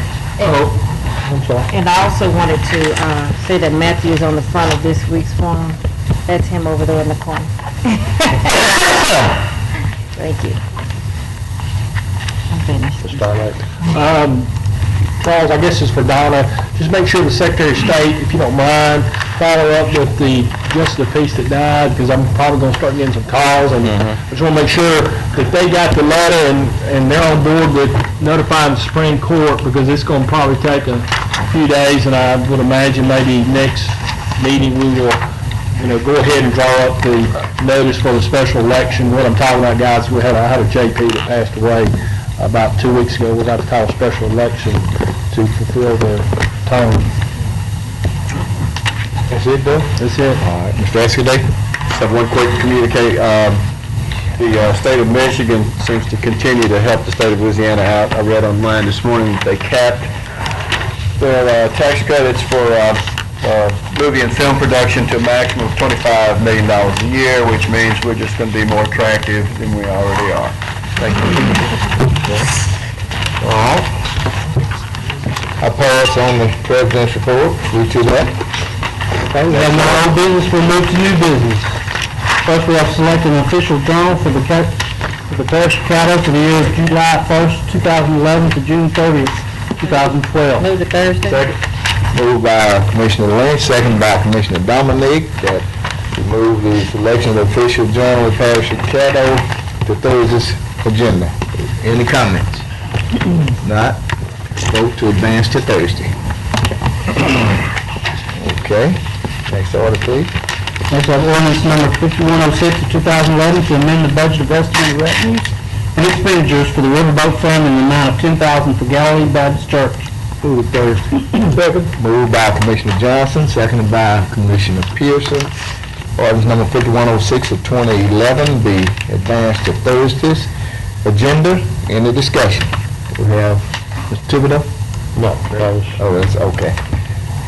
I'm sorry. And I also wanted to say that Matthew is on the front of this week's form. That's him over there in the corner. Thank you. I'm finished. Mr. Starlight? Charles, I guess it's for Donna. Just make sure the Secretary of State, if you don't mind, follow up with just the piece that died, because I'm probably going to start getting some calls, and I just want to make sure that they got the letter and they're on board with notifying the Supreme Court, because it's going to probably take a few days, and I would imagine maybe next meeting we will, go ahead and draw up the notice for the special election. What I'm talking about, guys, I had a JP that passed away about 2 weeks ago. We'll have to call a special election to fulfill their term. That's it, Bill? That's it. All right, Mr. Escudate? Just have one quick communicate. The state of Michigan seems to continue to help the state of Louisiana out. I read online this morning that they capped their tax credits for movie and film production to a maximum of $25 million a year, which means we're just going to be more attractive than we already are. Thank you. All right. I pass on the President's report. Read to that. Okay, we have no old business, we'll move to new business. First, we have selected an official journal for the Parish of Caddo for the year of July 1st, 2011 to June 30th, 2012. Move to Thursday. Second. Moved by Commissioner Lynch, second by Commissioner Dominique, that we move the selection of the official journal of Parish of Caddo to Thursday's agenda. Any comments? Not. Vote to advance to Thursday. Okay. Next order, please. Next, we have ordinance number 5106 of 2011 to amend the budget of estimated revenues and expenditures for the Riverboat Fund in the amount of $10,000 for Galilee Baptist Church. Move to Thursday. Second. Moved by Commissioner Johnson, seconded by Commissioner Pearson. Ordinance number 5106 of 2011 be advanced to Thursday's agenda. Any discussion? We have Mr. Thibodeau? No, that was... Oh, that's okay.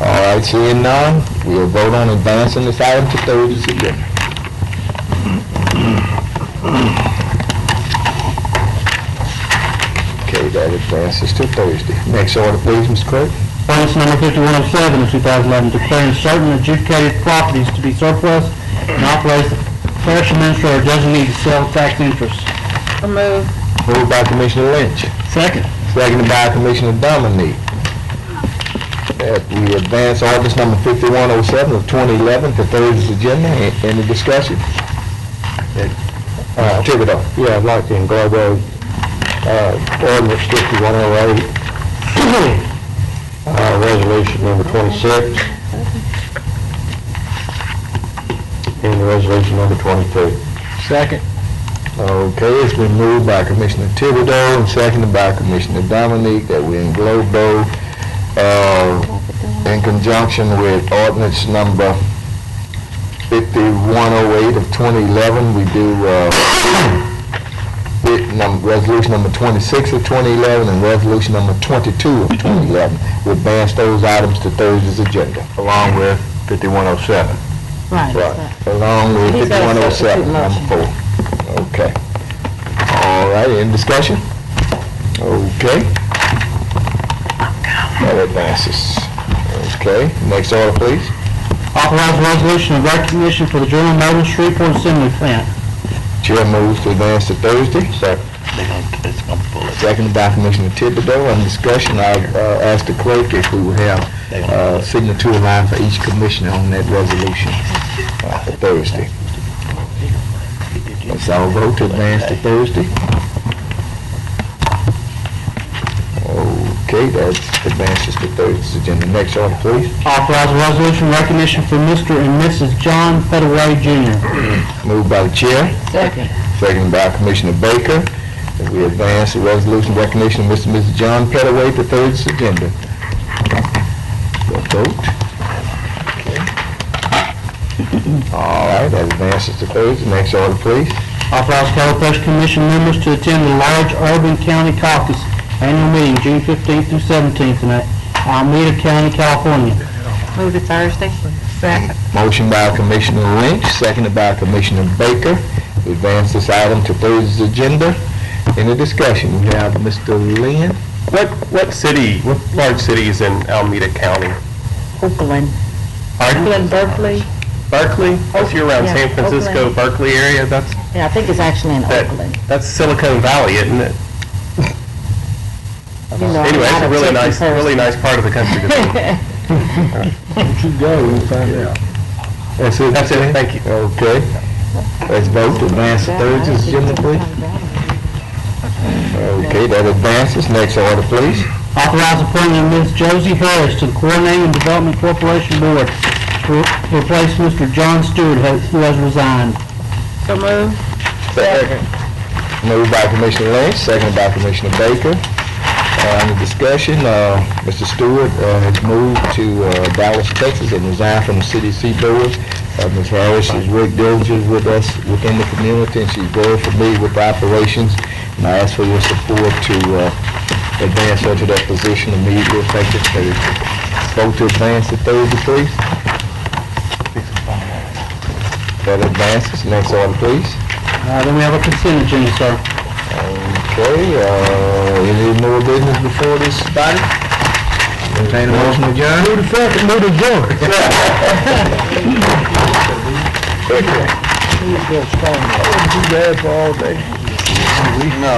All right, seeing none, we'll vote on advancing this item to Thursday's agenda. Okay, that advances to Thursday. Next order, please, Mr. Clerk. Ordinance number 5107 of 2011 declaring certain adjudicated properties to be surplus and authorize the parish administrator designate to sell tax interest. Move. Moved by Commissioner Lynch. Second. Seconded by Commissioner Dominique. That we advance ordinance number 5107 of 2011 to Thursday's agenda. Any discussion? Thibodeau. Yeah, I'd like to englobe ordinance 5108, resolution number 26, and resolution number 22. Second. Okay, it's been moved by Commissioner Thibodeau and seconded by Commissioner Dominique that we englobe those in conjunction with ordinance number 5108 of 2011. We do resolution number 26 of 2011 and resolution number 22 of 2011. We advance those items to Thursday's agenda, Along with 5107. Right. along with He's got a 5107, substitute number 4. Okay. All right, any discussion? Okay. That advances. Okay, next order, please. Authorize resolution of recognition for the General Motors Shreveport Assembly Plant. Chair moves to advance to Thursday. Seconded by Commissioner Thibodeau. On discussion, I'll ask the clerk if we will have signature line for each commissioner on that resolution for Thursday. Let's all vote to advance to Thursday. Okay, that advances to Thursday's agenda. Next order, please. Authorize a resolution recognition for Mr. and Mrs. John Fedaway Jr. Moved by the chair. Second. Seconded by Commissioner Baker. And we advance the resolution recognition of Mr. and Mrs. John Petaway to Thursday's agenda. We'll vote. All right, that advances to Thursday. Next order, please. Authorize Cattle Press Commission members to attend the large urban county caucus annual meeting, June 15th through 17th in Alameda County, California. Move to Thursday. Second. Motion by Commissioner Lynch, seconded by Commissioner Baker, to advance this item to Thursday's agenda. Any discussion? We have Mr. Lynn. What large city is in Alameda County? Oakland. Pardon? Berkeley. Berkeley? That's you around Yeah, San Francisco, Oakland. Berkeley area? Yeah, I think it's actually in Oakland. That's Silicon Valley, isn't it? You know, Anyway, it's I'm a not really Texas nice part of the country to be. Once you go, you'll find out. That's it? That's it, thank you. Okay. Let's vote to advance to Thursday's agenda, please. Okay, that advances. Next order, please. Authorize appointment of Ms. Josie Harris to the Coordinating and Development Corporation Board to replace Mr. John Stewart, who has resigned. So move. Second. Moved by Commissioner Lynch, seconded by Commissioner Baker. Any discussion? Mr. Stewart has moved to Dallas, Texas, and resigned from the City Board. Ms. Harris has worked diligently with us within the community, and she's very familiar with the operations. And I ask for your support to advance her to that position immediately effective Thursday. Vote to advance to Thursday, please. That advances. Next order, please. Then we have a consent agenda, sir. Okay, any more business before this body? Entertain a motion to adjourn? Move to second, move to adjourn. Too bad for all day. No.